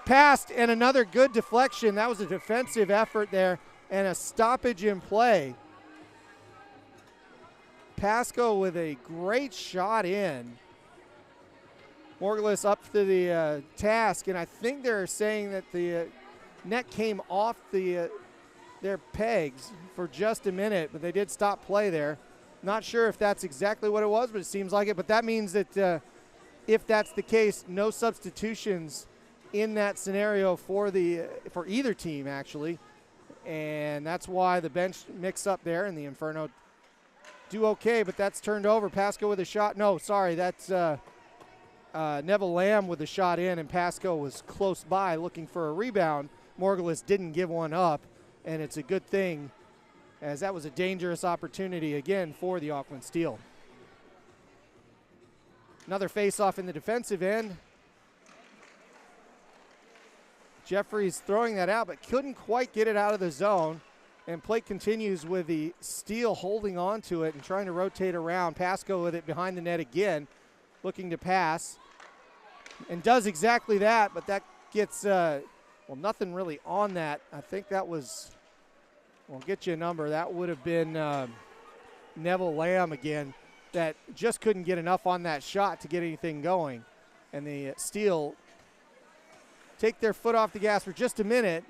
passed, and another good deflection. That was a defensive effort there and a stoppage in play. Pasco with a great shot in. Morgulus up to the task, and I think they're saying that the net came off their pegs for just a minute, but they did stop play there. Not sure if that's exactly what it was, but it seems like it. But that means that if that's the case, no substitutions in that scenario for either team, actually. And that's why the bench mix up there, and the Inferno do okay, but that's turned over. Pasco with a shot. No, sorry, that's Neville Lamb with a shot in, and Pasco was close by looking for a rebound. Morgulus didn't give one up, and it's a good thing, as that was a dangerous opportunity again for the Auckland Steel. Another face-off in the defensive end. Jeffries throwing that out, but couldn't quite get it out of the zone. And play continues with the Steel holding on to it and trying to rotate around. Pasco with it behind the net again, looking to pass. And does exactly that, but that gets, well, nothing really on that. I think that was, we'll get you a number. That would have been Neville Lamb again, that just couldn't get enough on that shot to get anything going. And the Steel take their foot off the gas for just a minute,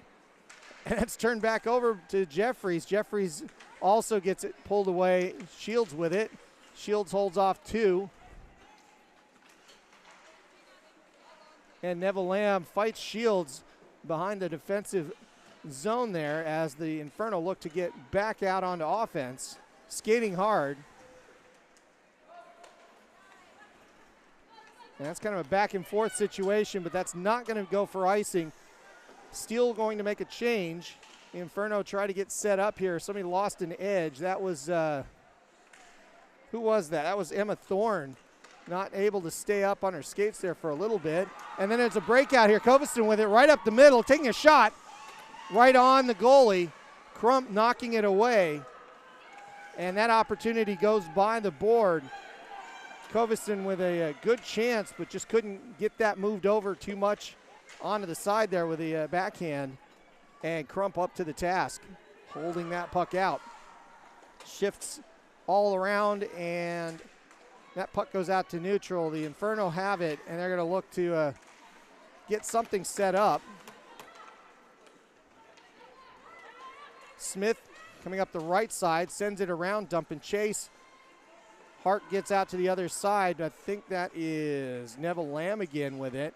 and it's turned back over to Jeffries. Jeffries also gets it pulled away. Shields with it. Shields holds off two. And Neville Lamb fights Shields behind the defensive zone there as the Inferno look to get back out onto offense, skating hard. And that's kind of a back and forth situation, but that's not going to go for icing. Steel going to make a change. The Inferno try to get set up here. Somebody lost an edge. That was, who was that? That was Emma Thorne. Not able to stay up on her skates there for a little bit. And then it's a breakout here. Coveston with it right up the middle, taking a shot right on the goalie. Crump knocking it away. And that opportunity goes by the board. Coveston with a good chance, but just couldn't get that moved over too much onto the side there with the backhand. And Crump up to the task, holding that puck out. Shifts all around, and that puck goes out to neutral. The Inferno have it, and they're going to look to get something set up. Smith coming up the right side, sends it around, dump and chase. Hart gets out to the other side. I think that is Neville Lamb again with it.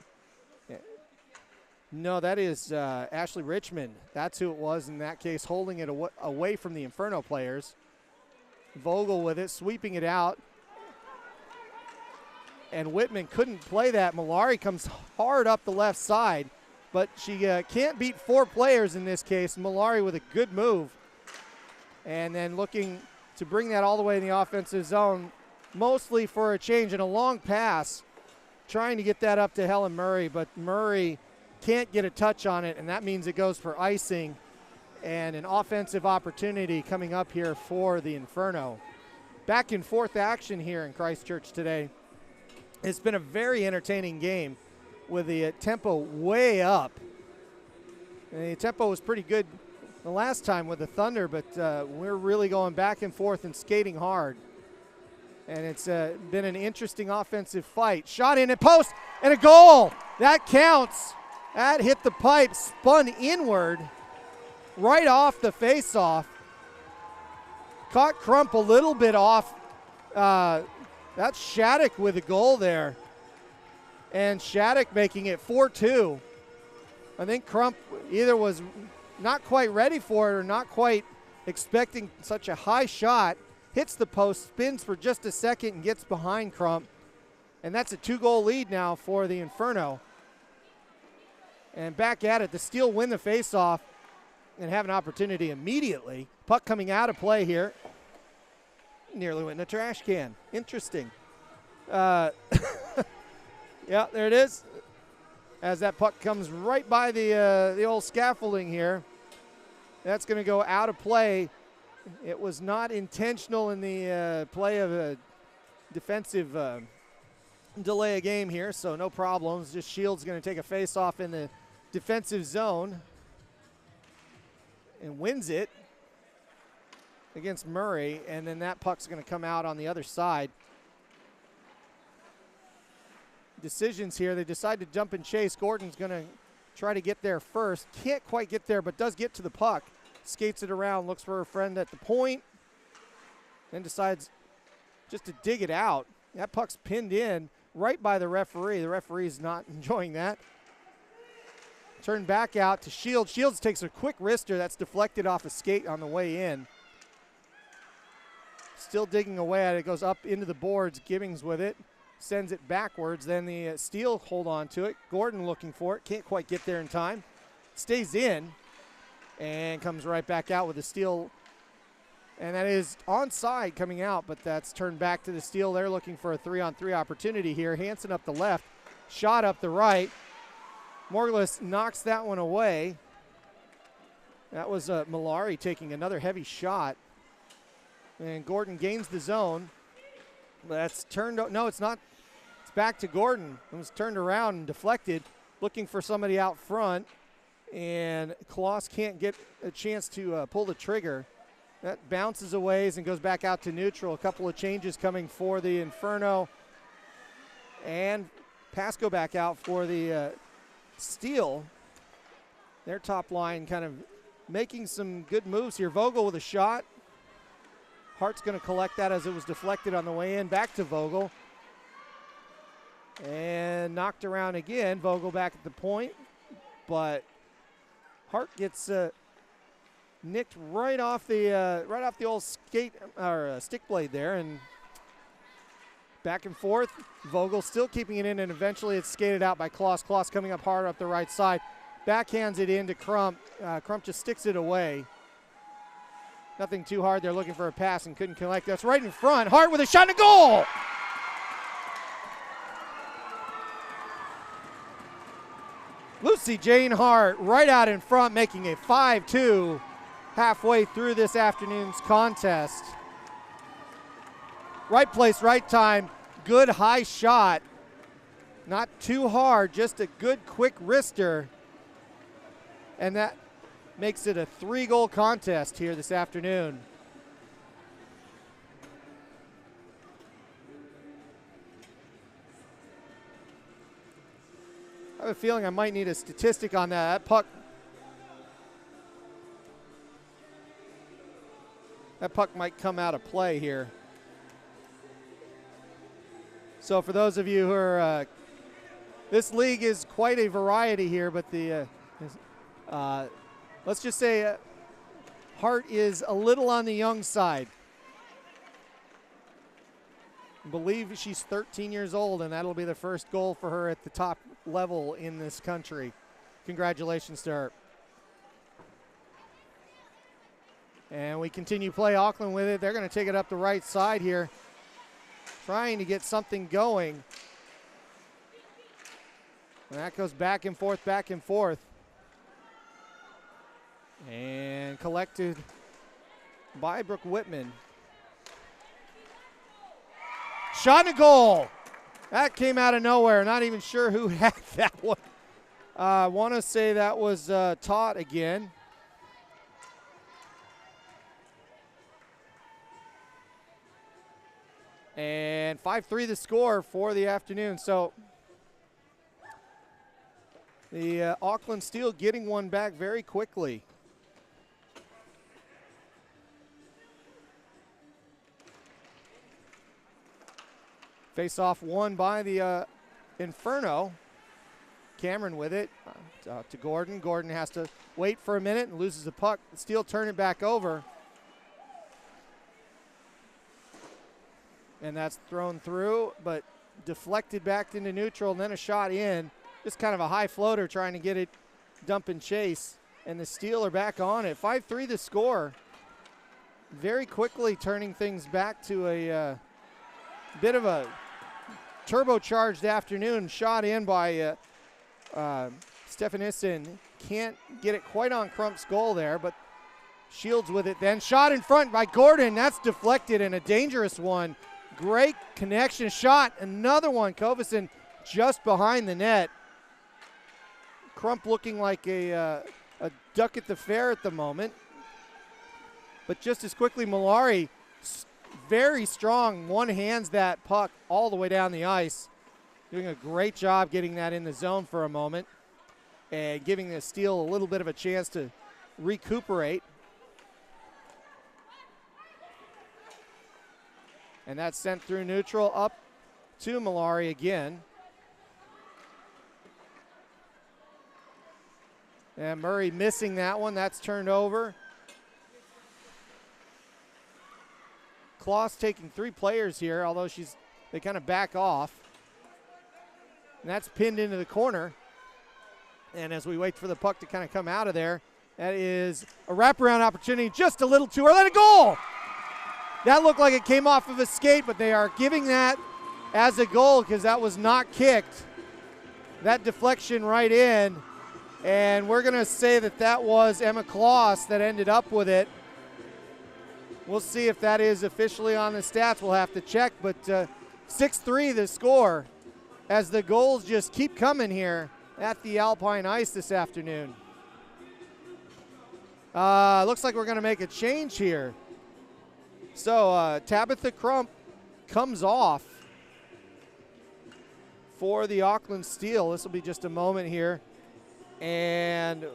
No, that is Ashley Richmond. That's who it was in that case, holding it away from the Inferno players. Vogel with it, sweeping it out. And Whitman couldn't play that. Malari comes hard up the left side, but she can't beat four players in this case. Malari with a good move. And then looking to bring that all the way in the offensive zone, mostly for a change and a long pass, trying to get that up to Helen Murray, but Murray can't get a touch on it, and that means it goes for icing and an offensive opportunity coming up here for the Inferno. Back and forth action here in Christchurch today. It's been a very entertaining game with the tempo way up. And the tempo was pretty good the last time with the Thunder, but we're really going back and forth and skating hard. And it's been an interesting offensive fight. Shot in at post and a goal. That counts. That hit the pipe, spun inward, right off the face-off. Caught Crump a little bit off. That's Shattuck with a goal there. And Shattuck making it 4-2. I think Crump either was not quite ready for it or not quite expecting such a high shot. Hits the post, spins for just a second, and gets behind Crump. And that's a 2-goal lead now for the Inferno. And back at it, the Steel win the faceoff and have an opportunity immediately. Puck coming out of play here. Nearly went in a trash can. Interesting. Yeah, there it is. as that puck comes right by the old scaffolding here. That's going to go out of play. It was not intentional in the play of a defensive delay a game here, so no problems. Just Shields going to take a face-off in the defensive zone and wins it against Murray, and then that puck's going to come out on the other side. Decisions here. They decide to jump and chase. Gordon's going to try to get there first. Can't quite get there, but does get to the puck. Skates it around, looks for her friend at the point, then decides just to dig it out. That puck's pinned in right by the referee. The referee's not enjoying that. Turn back out to Shields. Shields takes a quick wrister that's deflected off a skate on the way in. Still digging away at it. Goes up into the boards. Gibbings with it. Sends it backwards. Then the Steel hold on to it. Gordon looking for it. Can't quite get there in time. Stays in and comes right back out with the Steel. And that is onside coming out, but that's turned back to the Steel. They're looking for a 3-on-3 opportunity here. Hansen up the left. Shot up the right. Morglis knocks that one away. That was Malari taking another heavy shot. And Gordon gains the zone. That's turned, no, it's not. It's back to Gordon. It was turned around and deflected, looking for somebody out front. And Kloss can't get a chance to pull the trigger. That bounces away and goes back out to neutral. A couple of changes coming for the Inferno. And Pasco back out for the Steel. Their top line kind of making some good moves here. Vogel with a shot. Hart's going to collect that as it was deflected on the way in. Back to Vogel. And knocked around again. Vogel back at the point. But Hart gets nicked right off the old skate or stick blade there, and back and forth. Vogel still keeping it in, and eventually it's skated out by Kloss. Kloss coming up hard up the right side, backhands it into Crump. Crump just sticks it away. Nothing too hard. They're looking for a pass and couldn't collect. That's right in front. Hart with a shot and a goal. Lucy Jane Hart right out in front, making it 5-2 halfway through this afternoon's contest. Right place, right time. Good high shot. Not too hard, just a good quick wrister. And that makes it a 3-goal contest here this afternoon. I have a feeling I might need a statistic on that. That puck might come out of play here. So for those of you who are, this league is quite a variety here, but let's just say Hart is a little on the young side. I believe she's 13 years old, and that'll be the first goal for her at the top level in this country. Congratulations to her. And we continue play. Auckland with it. They're going to take it up the right side here, trying to get something going. And that goes back and forth, back and forth. And collected by Brooke Whitman. Shot and a goal. That came out of nowhere. Not even sure who had that one. I want to say that was Todd again. And 5-3 the score for the afternoon. So the Auckland Steel getting one back very quickly. Face-off won by the Inferno. Cameron with it to Gordon. Gordon has to wait for a minute and loses the puck. Steel turn it back over. And that's thrown through, but deflected back into neutral, and then a shot in. Just kind of a high floater trying to get it dump and chase. And the Steel are back on it. 5-3 the score. Very quickly turning things back to a bit of a turbocharged afternoon. Shot in by Stefanisson can't get it quite on Crump's goal there, but Shields with it then. Shot in front by Gordon. That's deflected and a dangerous one. Great connection shot. Another one. Kovison just behind the net. Crump looking like a duck at the fair at the moment. But just as quickly, Malari, very strong, one-hands that puck all the way down the ice. Doing a great job getting that in the zone for a moment and giving the Steel a little bit of a chance to recuperate. And that's sent through neutral up to Malari again. And Murray missing that one. That's turned over. Kloss taking 3 players here, although they kind of back off. And that's pinned into the corner. And as we wait for the puck to kind of come out of there, that is a wraparound opportunity, just a little too early. And a goal! That looked like it came off of a skate, but they are giving that as a goal because that was not kicked. That deflection right in. And we're going to say that that was Emma Kloss that ended up with it. We'll see if that is officially on the stats. We'll have to check, but 6-3 the score as the goals just keep coming here at the Alpine Ice this afternoon. Looks like we're going to make a change here. So Tabitha Crump comes off for the Auckland Steel. This will be just a moment here. And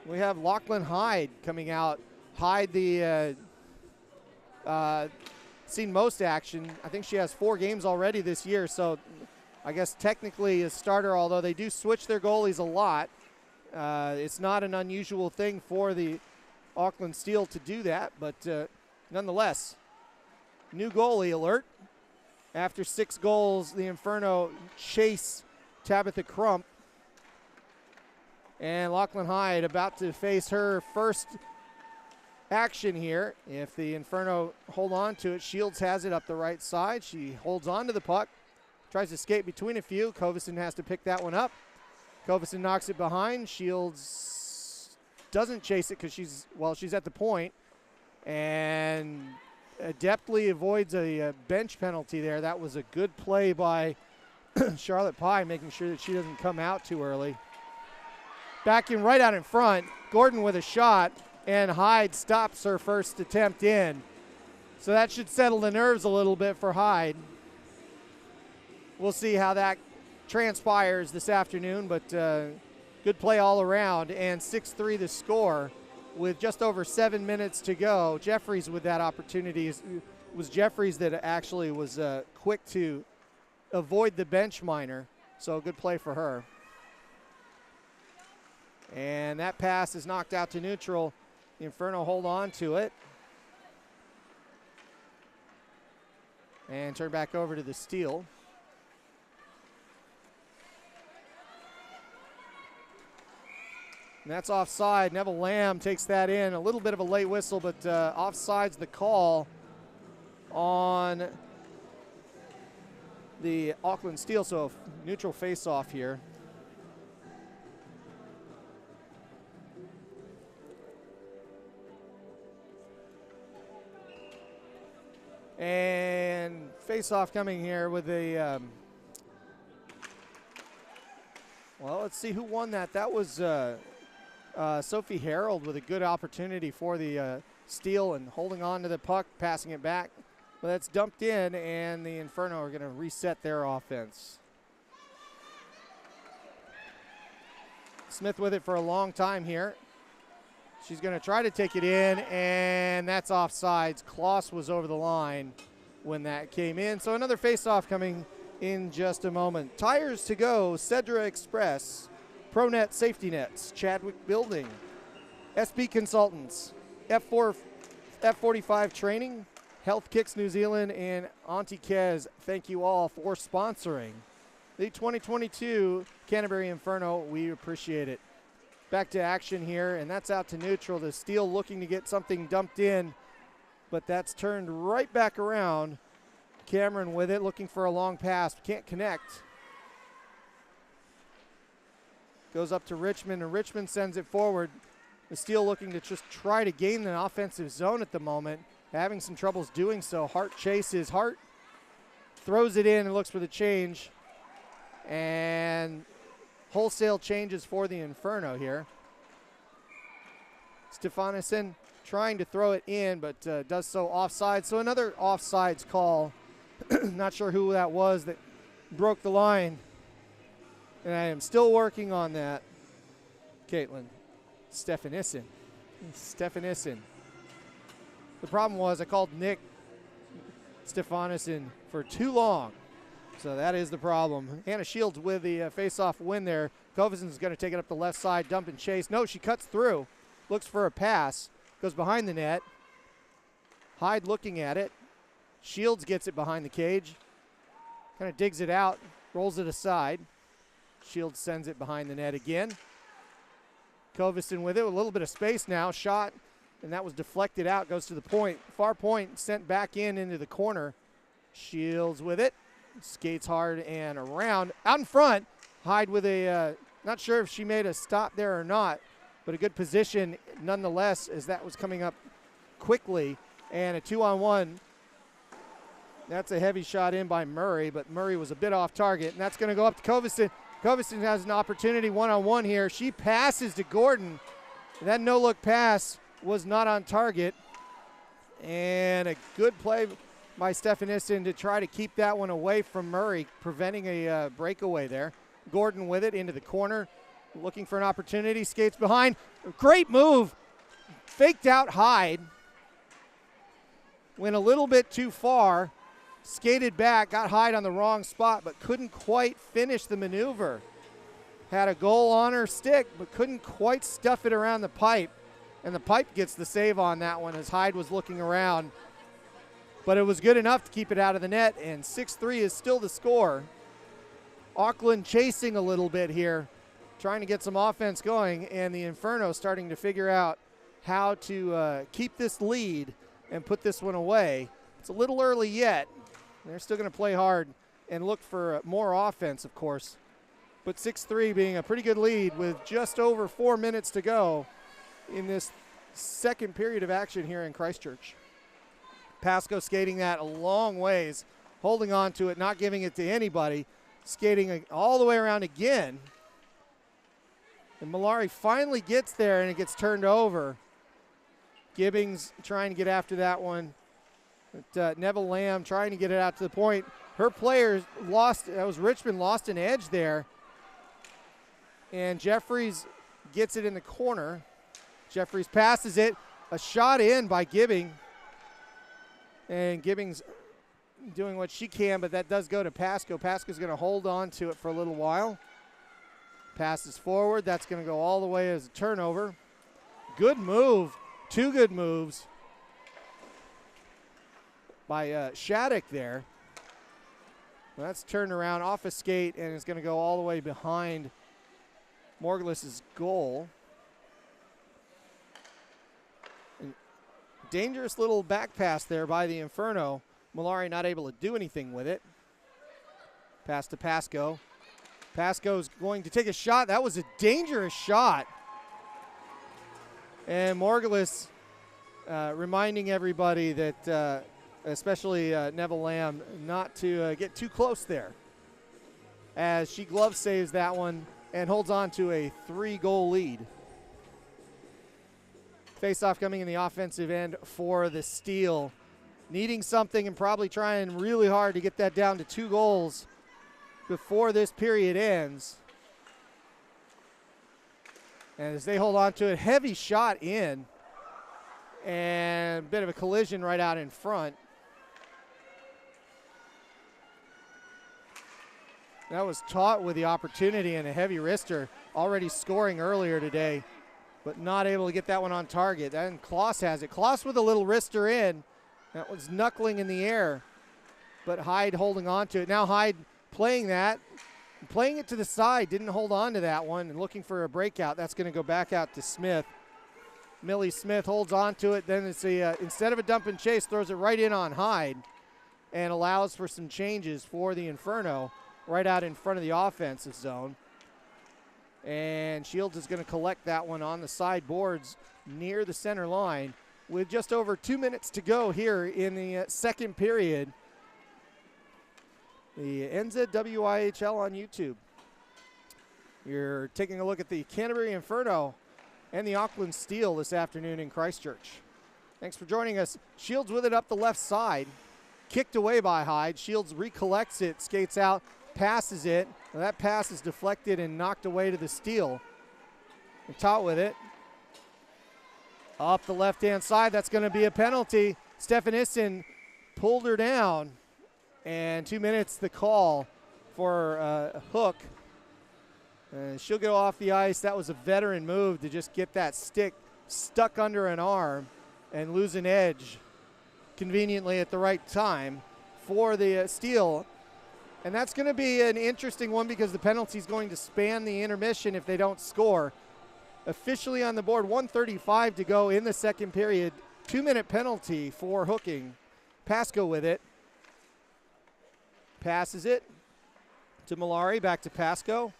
we have Lachlan Hyde coming out. Hyde, seen most action. I think she has 4 games already this year, so I guess technically a starter, although they do switch their goalies a lot. It's not an unusual thing for the Auckland Steel to do that, but nonetheless, new goalie alert. After 6 goals, the Inferno chase Tabitha Crump. And Lachlan Hyde about to face her first action here. If the Inferno hold on to it, Shields has it up the right side. She holds on to the puck, tries to skate between a few. Kovison has to pick that one up. Kovison knocks it behind. Shields doesn't chase it because she's at the point and adeptly avoids a bench penalty there. That was a good play by Charlotte Pye, making sure that she doesn't come out too early. Backing right out in front, Gordon with a shot, and Hyde stops her first attempt in. So that should settle the nerves a little bit for Hyde. We'll see how that transpires this afternoon, but good play all around, and 6-3 the score with just over 7 minutes to go. Jeffries with that opportunity. It was Jeffries that actually was quick to avoid the bench minor, so good play for her. And that pass is knocked out to neutral. The Inferno hold on to it. And turn back over to the Steel. And that's offside. Neville Lamb takes that in. A little bit of a late whistle, but offside's the call on the Auckland Steel. So neutral face-off here. And face-off coming here with a, well, let's see who won that. That was Sophie Harold with a good opportunity for the Steel and holding on to the puck, passing it back. But that's dumped in, and the Inferno are going to reset their offense. Smith with it for a long time here. She's going to try to take it in, and that's offsides. Kloss was over the line when that came in. So another face-off coming in just a moment. Tires to go, Cedra Express, ProNet Safety Nets, Chadwick Building, SB Consultants, F45 Training, Health Kicks New Zealand, and Auntie Kez. Thank you all for sponsoring the 2022 Canterbury Inferno. We appreciate it. Back to action here, and that's out to neutral. The Steel looking to get something dumped in, but that's turned right back around. Cameron with it, looking for a long pass. Can't connect. Goes up to Richmond, and Richmond sends it forward. The Steel looking to just try to gain the offensive zone at the moment, having some troubles doing so. Hart chases. Hart throws it in and looks for the change. And wholesale changes for the Inferno here. Stefanisson trying to throw it in, but does so offside. So another offsides call. Not sure who that was that broke the line. And I am still working on that. Caitlin. Stefanisson. The problem was I called Nick Stefanisson for too long. So that is the problem. Hannah Shields with the face-off win there. Kovason's going to take it up the left side, dump and chase. No, she cuts through. Looks for a pass. Goes behind the net. Hyde looking at it. Shields gets it behind the cage. Kind of digs it out. Rolls it aside. Shields sends it behind the net again. Kovason with it. A little bit of space now. Shot. And that was deflected out. Goes to the point. Far point. Sent back into the corner. Shields with it. Skates hard and around. Out in front. Hyde with a, not sure if she made a stop there or not, but a good position nonetheless as that was coming up quickly. And a 2-on-1. That's a heavy shot in by Murray, but Murray was a bit off target. And that's going to go up to Kovason. Kovason has an opportunity one-on-one here. She passes to Gordon. That no-look pass was not on target. And a good play by Stefanisson to try to keep that one away from Murray, preventing a breakaway there. Gordon with it into the corner, looking for an opportunity, skates behind. Great move. Faked out Hyde. Went a little bit too far. Skated back, got Hyde on the wrong spot, but couldn't quite finish the maneuver. Had a goal on her stick, but couldn't quite stuff it around the pipe. And the pipe gets the save on that one as Hyde was looking around. But it was good enough to keep it out of the net, and 6-3 is still the score. Auckland chasing a little bit here, trying to get some offense going, and the Inferno starting to figure out how to keep this lead and put this one away. It's a little early yet. They're still going to play hard and look for more offense, of course. But 6-3 being a pretty good lead with just over 4 minutes to go in this second period of action here in Christchurch. Pascoe skating that a long ways, holding on to it, not giving it to anybody, skating all the way around again. And Malari finally gets there, and it gets turned over. Gibbings trying to get after that one. But, Neville Lamb trying to get it out to the point. Her players lost, that was Richmond, lost an edge there. And Jeffries gets it in the corner. Jeffries passes it. A shot in by Gibbing. And Gibbings doing what she can, but that does go to Pascoe. Pascoe's going to hold on to it for a little while. Passes forward. That's going to go all the way as a turnover. Good move. Two good moves by Shattuck there. Well, that's turned around off a skate, and it's going to go all the way behind Morgulus' goal. Dangerous little back pass there by the Inferno. Malari not able to do anything with it. Pass to Pascoe. Pascoe's going to take a shot. That was a dangerous shot. And Morgulus reminding everybody that, especially Neville Lamb, not to get too close there. As she glove saves that one and holds on to a 3-goal lead. Face-off coming in the offensive end for the Steel. Needing something and probably trying really hard to get that down to 2 goals before this period ends. And as they hold on to it, heavy shot in. And a bit of a collision right out in front. That was Taut with the opportunity and a heavy wrister, already scoring earlier today, but not able to get that one on target. And Kloss has it. Kloss with a little wrister in. That was knuckling in the air, but Hyde holding on to it. Now Hyde playing that, playing it to the side, didn't hold on to that one and looking for a breakout. That's going to go back out to Smith. Millie Smith holds on to it. Then it's a, instead of a dump and chase, throws it right in on Hyde and allows for some changes for the Inferno right out in front of the offensive zone. And Shields is going to collect that one on the sideboards near the center line with just over 2 minutes to go here in the second period. The NZWIHL on YouTube. You're taking a look at the Canterbury Inferno and the Auckland Steel this afternoon in Christchurch. Thanks for joining us. Shields with it up the left side. Kicked away by Hyde. Shields recollects it, skates out, passes it. Well, that pass is deflected and knocked away to the Steel. And Tot with it. Up the left-hand side, that's going to be a penalty. Stefanisson pulled her down. And 2 minutes the call for a hook. She'll go off the ice. That was a veteran move to just get that stick stuck under an arm and lose an edge conveniently at the right time for the Steel. And that's going to be an interesting one because the penalty is going to span the intermission if they don't score. Officially on the board, 1:35 to go in the second period. 2-minute penalty for hooking. Pasco with it. Passes it to Malari, back to Pasco,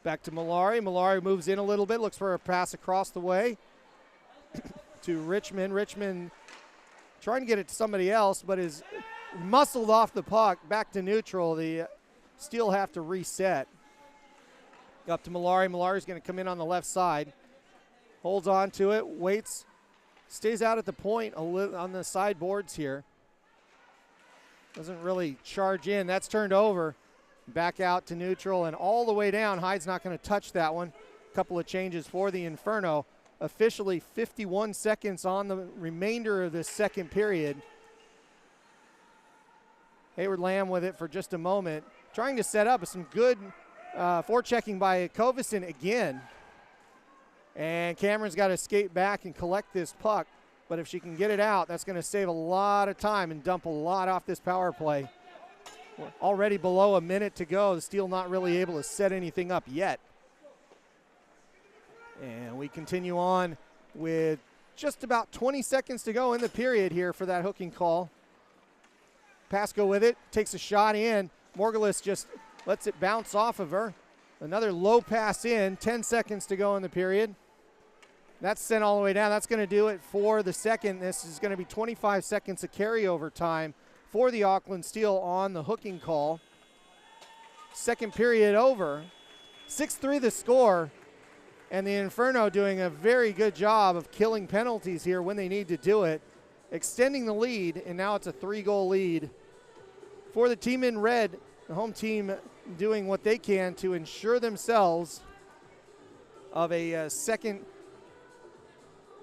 back to Malari. Malari moves in a little bit, looks for a pass across the way to Richmond. Richmond trying to get it to somebody else, but is muscled off the puck, back to neutral. The Steel have to reset. Up to Malari. Malari's going to come in on the left side. Holds on to it, waits, stays out at the point on the sideboards here. Doesn't really charge in. That's turned over. Back out to neutral and all the way down. Hyde's not going to touch that one. A couple of changes for the Inferno. Officially 51 seconds on the remainder of this second period. Hayward Lamb with it for just a moment. Trying to set up some good forechecking by Kovacin again. And Cameron's got to skate back and collect this puck. But if she can get it out, that's going to save a lot of time and dump a lot off this power play. We're already below a minute to go. The Steel not really able to set anything up yet. And we continue on with just about 20 seconds to go in the period here for that hooking call. Pasco with it, takes a shot in. Morgulis just lets it bounce off of her. Another low pass in, 10 seconds to go in the period. That's sent all the way down. That's going to do it for the second. This is going to be 25 seconds of carryover time for the Auckland Steel on the hooking call. Second period over. 6-3 the score. And the Inferno doing a very good job of killing penalties here when they need to do it. Extending the lead, and now it's a 3-goal lead for the team in red. The home team doing what they can to ensure themselves of a second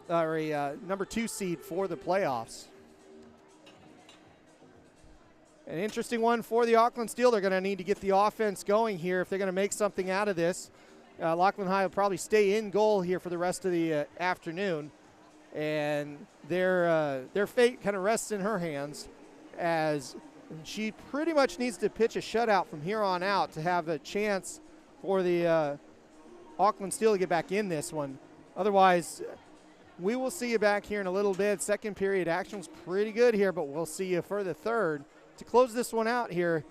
or a number 2 seed for the playoffs. An interesting one for the Auckland Steel. They're going to need to get the offense going here if they're going to make something out of this. Auckland High will probably stay in goal here for the rest of the afternoon. And their fate kind of rests in her hands as she pretty much needs to pitch a shutout from here on out to have a chance for the Auckland Steel to get back in this one. Otherwise, we will see you back here in a little bit. Second period action was pretty good here, but we'll see you for the third. To close this one out here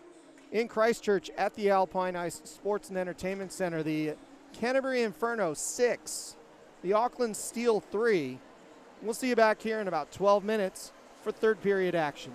in Christchurch at the Alpine Ice Sports and Entertainment Center, the Canterbury Inferno 6, the Auckland Steel 3. We'll see you back here in about 12 minutes for third period action.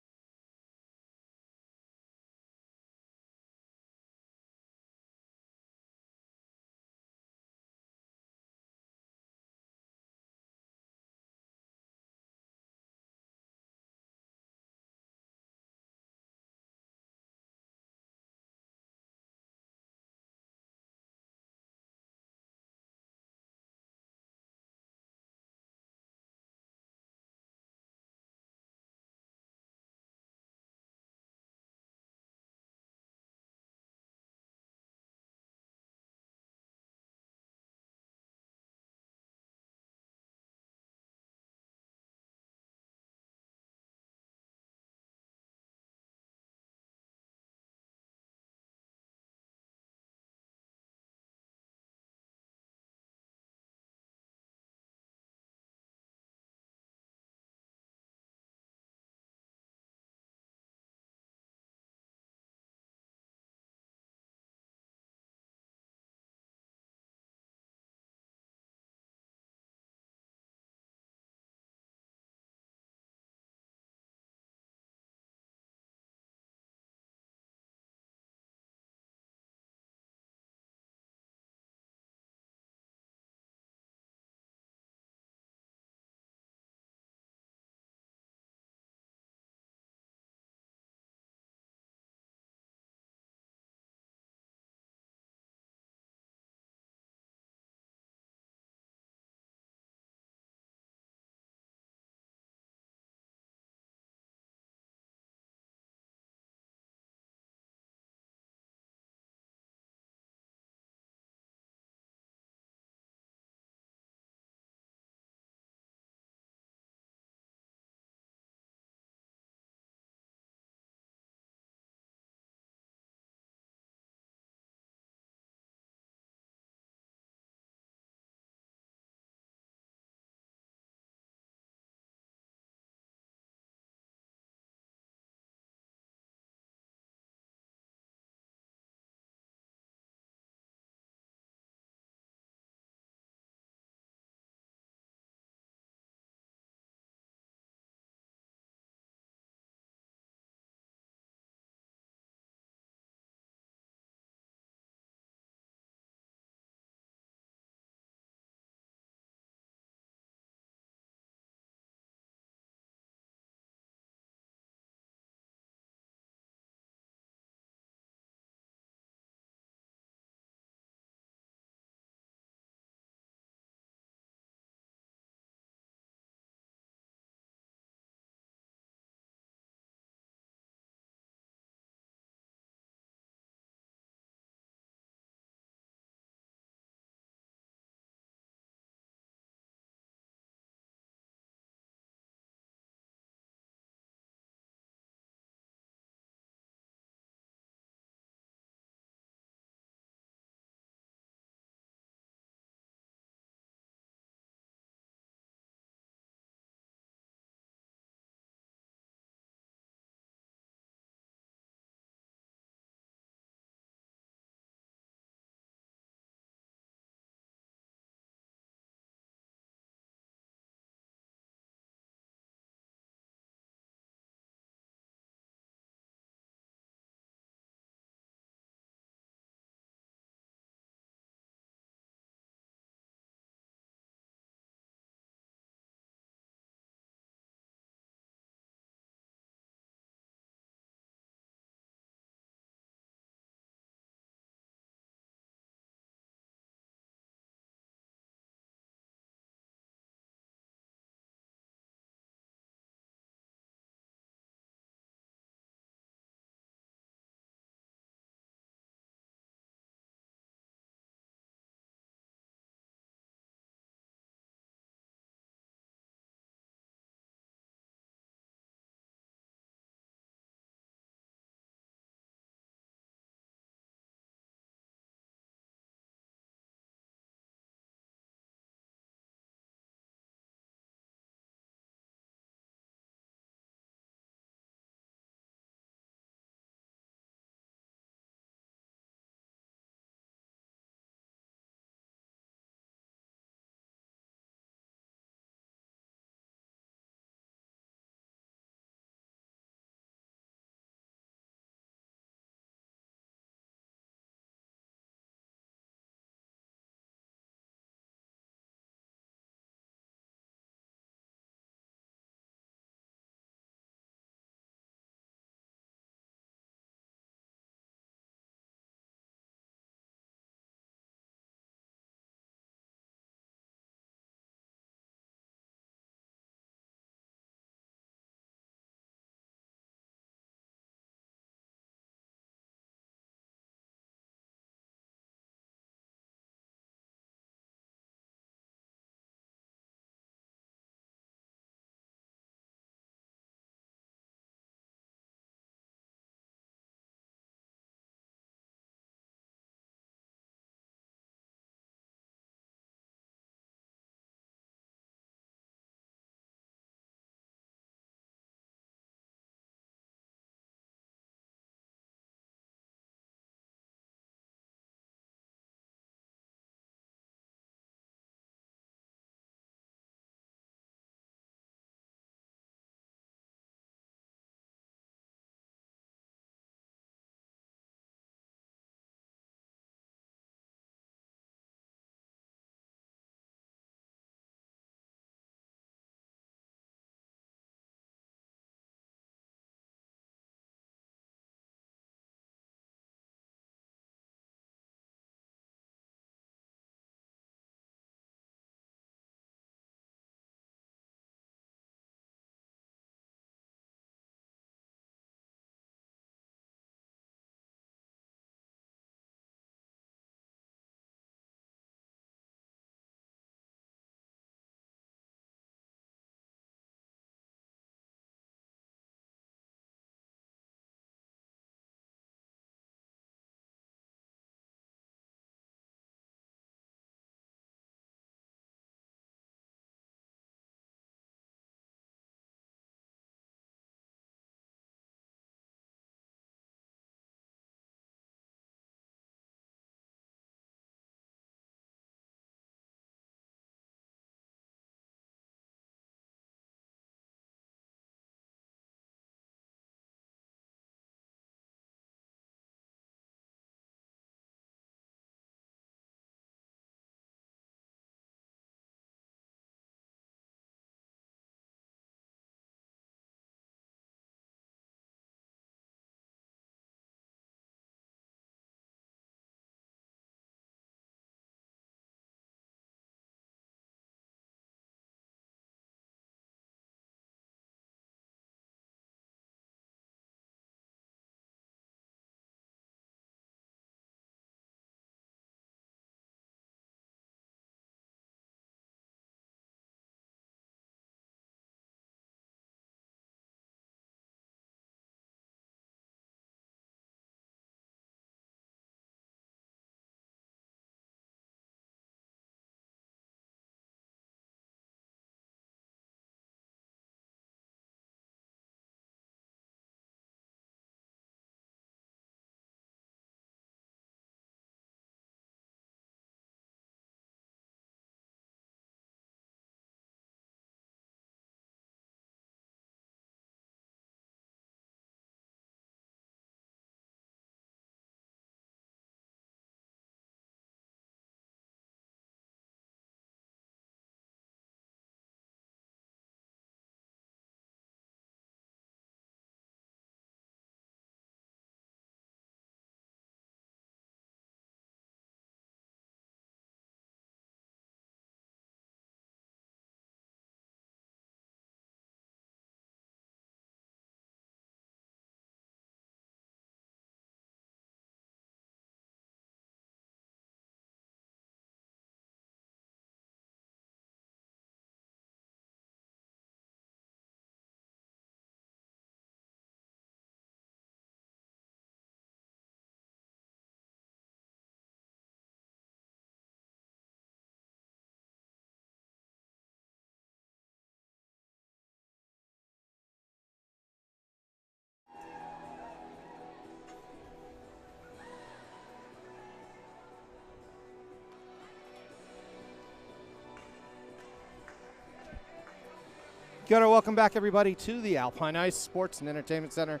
Good, welcome back everybody to the Alpine Ice Sports and Entertainment Center.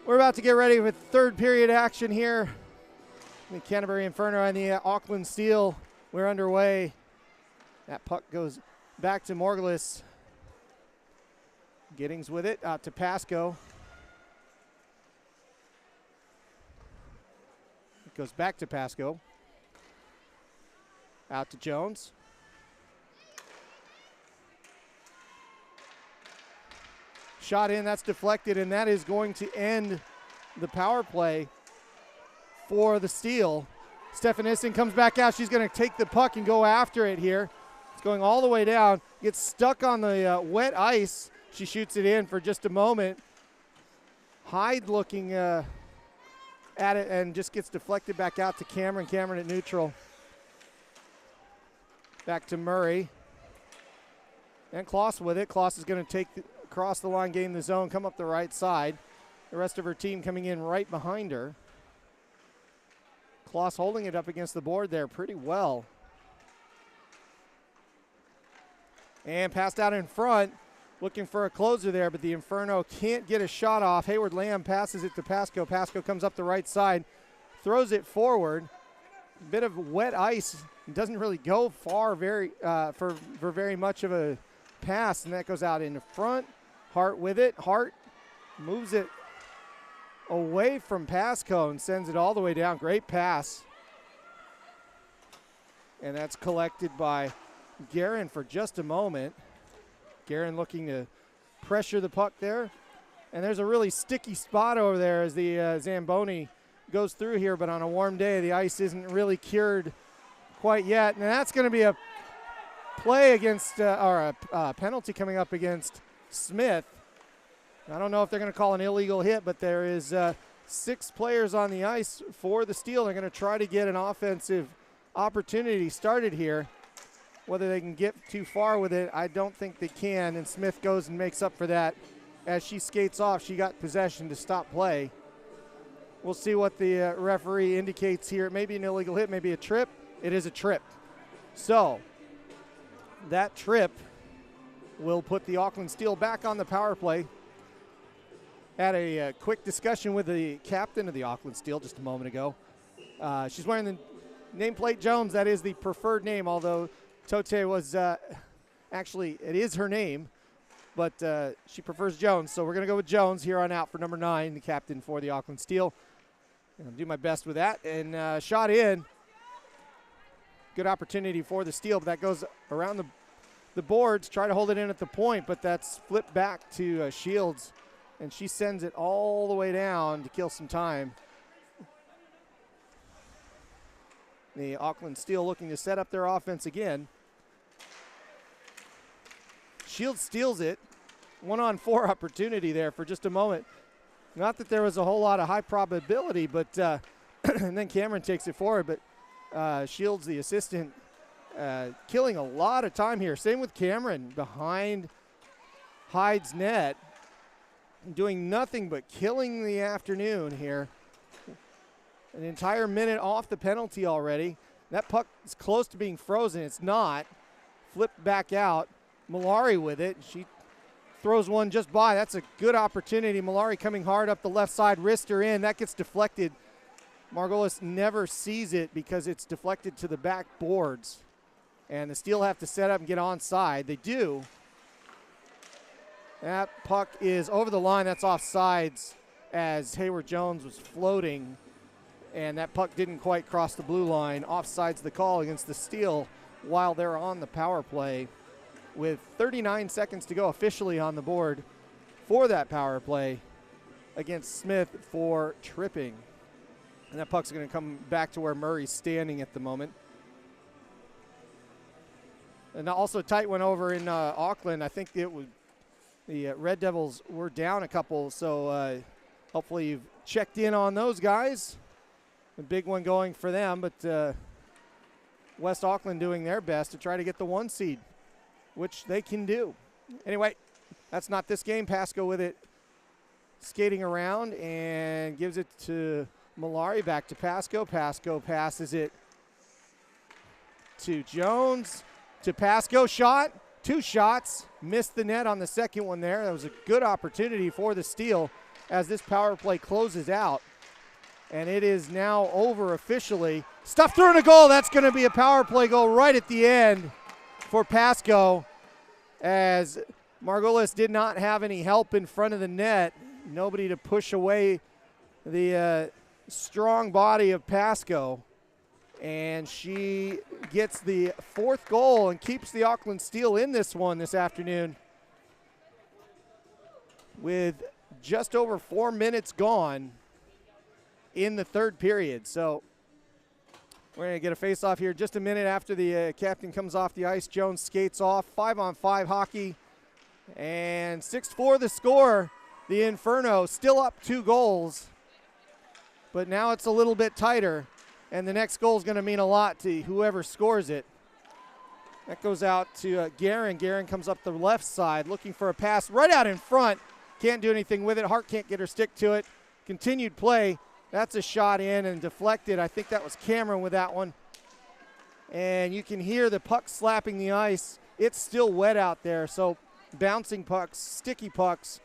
We're about to get ready with third period action here. The Canterbury Inferno and the Auckland Steel, we're underway. That puck goes back to Morgulus. Giddings with it, out to Pasco. It goes back to Pasco. Out to Jones. Shot in, that's deflected, and that is going to end the power play for the Steel. Stephanisson comes back out. She's going to take the puck and go after it here. It's going all the way down. Gets stuck on the wet ice. She shoots it in for just a moment. Hyde looking at it and just gets deflected back out to Cameron. Cameron at neutral. Back to Murray. And Kloss with it. Kloss is going to take across the line, gain the zone, come up the right side. The rest of her team coming in right behind her. Kloss holding it up against the board there pretty well. And passed out in front, looking for a closer there, but the Inferno can't get a shot off. Hayward Lamb passes it to Pasco. Pasco comes up the right side, throws it forward. A bit of wet ice. It doesn't really go far for very much of a pass, and that goes out in the front. Hart with it. Hart moves it away from Pasco and sends it all the way down. Great pass. And that's collected by Guerin for just a moment. Guerin looking to pressure the puck there. And there's a really sticky spot over there as the Zamboni goes through here, but on a warm day, the ice isn't really cured quite yet. And that's going to be a play against, or a penalty coming up against Smith. I don't know if they're going to call an illegal hit, but there is 6 players on the ice for the Steel. They're going to try to get an offensive opportunity started here. Whether they can get too far with it, I don't think they can, and Smith goes and makes up for that. As she skates off, she got possession to stop play. We'll see what the referee indicates here. It may be an illegal hit, maybe a trip. It is a trip. So that trip will put the Auckland Steel back on the power play. Had a quick discussion with the captain of the Auckland Steel just a moment ago. She's wearing the nameplate Jones. That is the preferred name, although Tote was actually, it is her name, but she prefers Jones. So we're going to go with Jones here on out for number 9, the captain for the Auckland Steel. I'll do my best with that. And shot in. Good opportunity for the Steel, but that goes around the boards. Try to hold it in at the point, but that's flipped back to Shields, and she sends it all the way down to kill some time. The Auckland Steel looking to set up their offense again. Shields steals it. 1-on-4 opportunity there for just a moment. Not that there was a whole lot of high probability, but and then Cameron takes it forward, but Shields, the assistant, killing a lot of time here. Same with Cameron behind Hyde's net, doing nothing but killing the afternoon here. An entire minute off the penalty already. That puck is close to being frozen. It's not. Flipped back out. Malari with it. She throws one just by. That's a good opportunity. Malari coming hard up the left side, wrist her in. That gets deflected. Margolis never sees it because it's deflected to the back boards. And the Steel have to set up and get onside. They do. That puck is over the line. That's offsides as Hayward Jones was floating. And that puck didn't quite cross the blue line. Offsides the call against the Steel while they're on the power play with 39 seconds to go officially on the board for that power play against Smith for tripping. And that puck's going to come back to where Murray's standing at the moment. And also a tight one over in Auckland. I think it was the Red Devils were down a couple, so hopefully you've checked in on those guys. A big one going for them, but West Auckland doing their best to try to get the 1 seed, which they can do. Anyway, that's not this game. Pasco with it, skating around and gives it to Malari. Back to Pasco. Pasco passes it to Jones. To Pasco. Shot. 2 shots, missed the net on the second one there. That was a good opportunity for the steal as this power play closes out. And it is now over officially. Stuffed through in a goal. That's going to be a power play goal right at the end for Pasco, as Margolis did not have any help in front of the net. Nobody to push away the strong body of Pasco. And she gets the 4th goal and keeps the Auckland Steel in this one this afternoon with just over 4 minutes gone in the 3rd period. So we're going to get a face-off here just a minute after the captain comes off the ice. Jones skates off. 5-on-5 hockey. And 6-4 the score. The Inferno still up 2 goals. But now it's a little bit tighter. And the next goal is going to mean a lot to whoever scores it. That goes out to Guerin. Guerin comes up the left side looking for a pass right out in front. Can't do anything with it. Hart can't get her stick to it. Continued play. That's a shot in and deflected. I think that was Cameron with that one. And you can hear the puck slapping the ice. It's still wet out there, so bouncing pucks, sticky pucks,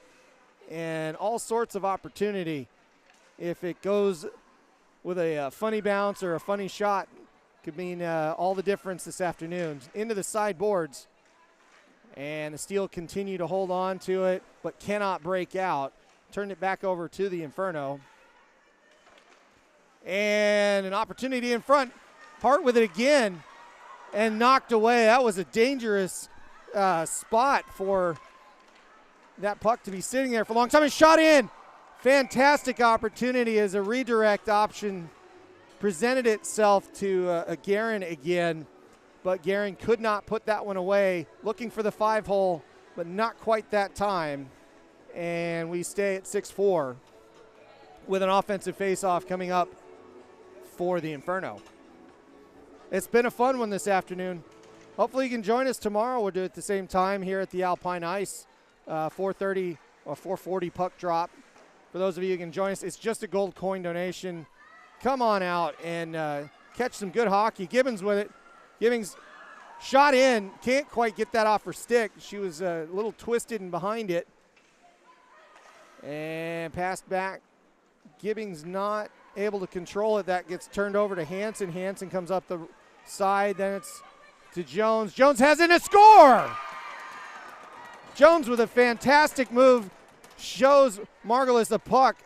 and all sorts of opportunity. If it goes with a funny bounce or a funny shot, could mean all the difference this afternoon. Into the sideboards, and the Steel continue to hold on to it, but cannot break out. Turned it back over to the Inferno. And an opportunity in front. Hart with it again and knocked away. That was a dangerous spot for that puck to be sitting there for a long time. And shot in. Fantastic opportunity as a redirect option presented itself to Guerin again. But Guerin could not put that one away. Looking for the 5-hole, but not quite that time. And we stay at 6-4 with an offensive face-off coming up for the Inferno. It's been a fun one this afternoon. Hopefully you can join us tomorrow. We'll do it at the same time here at the Alpine Ice. 4:30 or 4:40 puck drop. For those of you who can join us, it's just a gold coin donation. Come on out and catch some good hockey. Gibbons with it. Gibbons shot in. Can't quite get that off her stick. She was a little twisted and behind it. And passed back. Gibbons not able to control it. That gets turned over to Hansen. Hansen comes up the side. Then it's to Jones. Jones has it and a score! Jones with a fantastic move shows Margolis the puck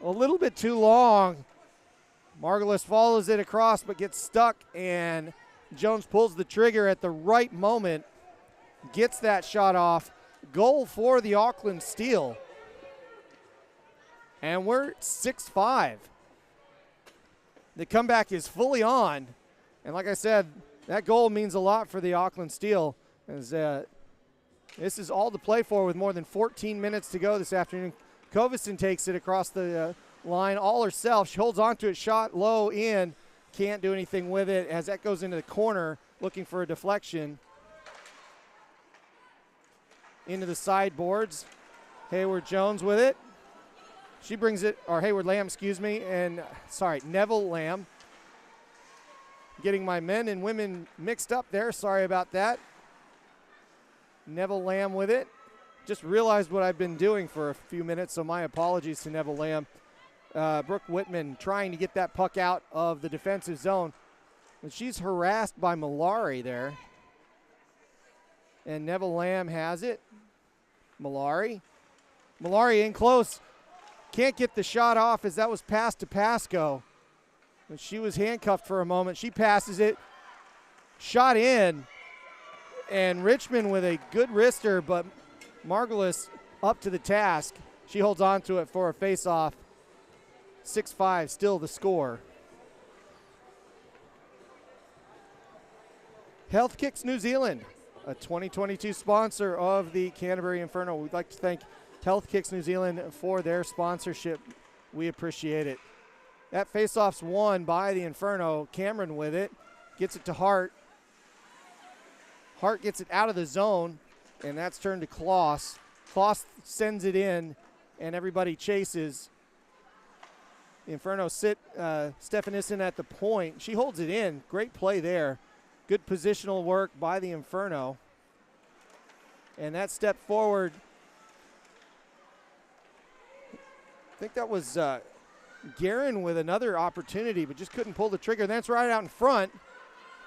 a little bit too long. Margolis follows it across but gets stuck, and Jones pulls the trigger at the right moment. Gets that shot off. Goal for the Auckland Steel. And we're 6-5. The comeback is fully on. And like I said, that goal means a lot for the Auckland Steel, as this is all to play for with more than 14 minutes to go this afternoon. Kovison takes it across the line all herself. She holds on to it, shot low in. Can't do anything with it as that goes into the corner, looking for a deflection. Into the sideboards. Hayward Jones with it. She brings it, or Hayward Lamb, excuse me, and sorry, Neville Lamb. Getting my men and women mixed up there. Sorry about that. Neville Lamb with it. Just realized what I've been doing for a few minutes, so my apologies to Neville Lamb. Brooke Whitman trying to get that puck out of the defensive zone. And she's harassed by Malari there. And Neville Lamb has it. Malari in close. Can't get the shot off as that was passed to Pasco. And she was handcuffed for a moment. She passes it. Shot in. And Richmond with a good wrister, but Margolis up to the task. She holds on to it for a face-off. 6-5 still the score. Health Kicks New Zealand, a 2022 sponsor of the Canterbury Inferno. We'd like to thank Health Kicks New Zealand for their sponsorship. We appreciate it. That face-off's won by the Inferno. Cameron with it. Gets it to Hart. Hart gets it out of the zone, and that's turned to Kloss. Kloss sends it in, and everybody chases. The Inferno sit Stefanisson at the point. She holds it in. Great play there. Good positional work by the Inferno. And that step forward, I think that was Guerin with another opportunity, but just couldn't pull the trigger. That's right out in front.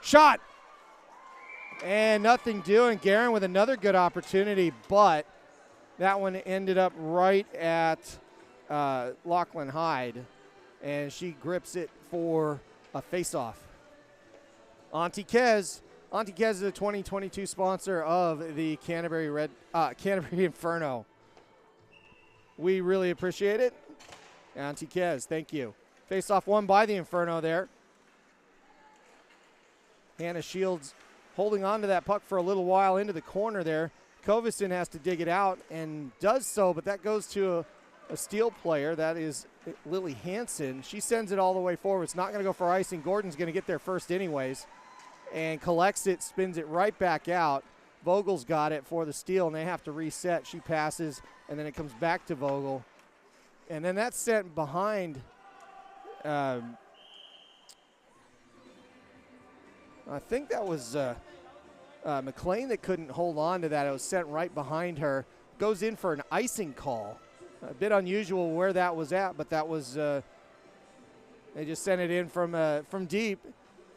Shot! And nothing doing. Guerin with another good opportunity, but that one ended up right at Lachlan Hyde, and she grips it for a face-off. Auntie Kez is a 2022 sponsor of the Canterbury Inferno. We really appreciate it. Auntie Kez, thank you. Face-off won by the Inferno there. Hannah Shields holding on to that puck for a little while into the corner there. Kovison has to dig it out and does so, but that goes to a Steel player. That is Lily Hansen. She sends it all the way forward. It's not going to go for icing. Gordon's going to get there first anyways and collects it, spins it right back out. Vogel's got it for the Steel, and they have to reset. She passes, and then it comes back to Vogel. And then that's sent behind I think that was McLean that couldn't hold on to that. It was sent right behind her. Goes in for an icing call. A bit unusual where that was at, but that was they just sent it in from deep,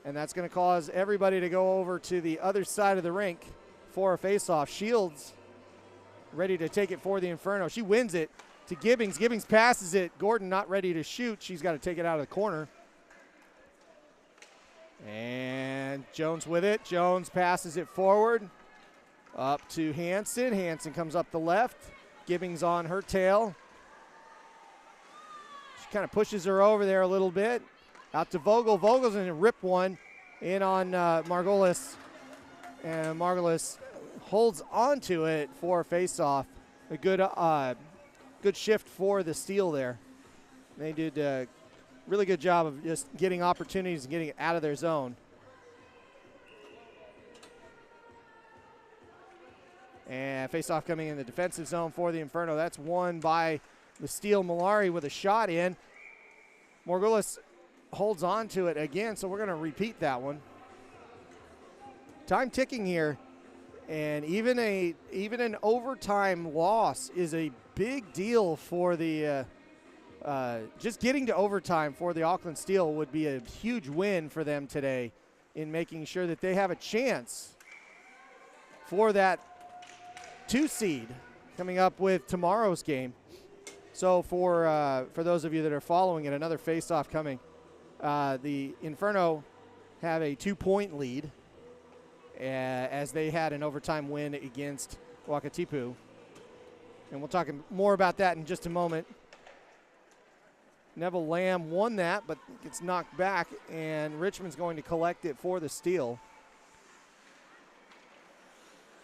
and that's going to cause everybody to go over to the other side of the rink for a faceoff. Shields ready to take it for the Inferno. She wins it to Gibbings. Gibbings passes it. Gordon not ready to shoot. She's got to take it out of the corner. And Jones with it. Jones passes it forward up to Hansen. Hansen comes up the left. Gibbings on her tail. She kind of pushes her over there a little bit. Out to Vogel. Vogel's going to rip one in on Margolis. And Margolis holds onto it for a face-off. A good shift for the Steel there. They did a really good job of just getting opportunities and getting it out of their zone. And face-off coming in the defensive zone for the Inferno. That's won by the Steel. Malari with a shot in. Margolis holds on to it again, so we're going to repeat that one. Time ticking here, and even an overtime loss is a big deal for the just getting to overtime for the Auckland Steel would be a huge win for them today in making sure that they have a chance for that 2 seed coming up with tomorrow's game. So for those of you that are following it, another face-off coming. The Inferno have a 2-point lead as they had an overtime win against Wakatipu. And we'll talk more about that in just a moment. Neville Lamb won that, but gets knocked back, and Richmond's going to collect it for the Steel.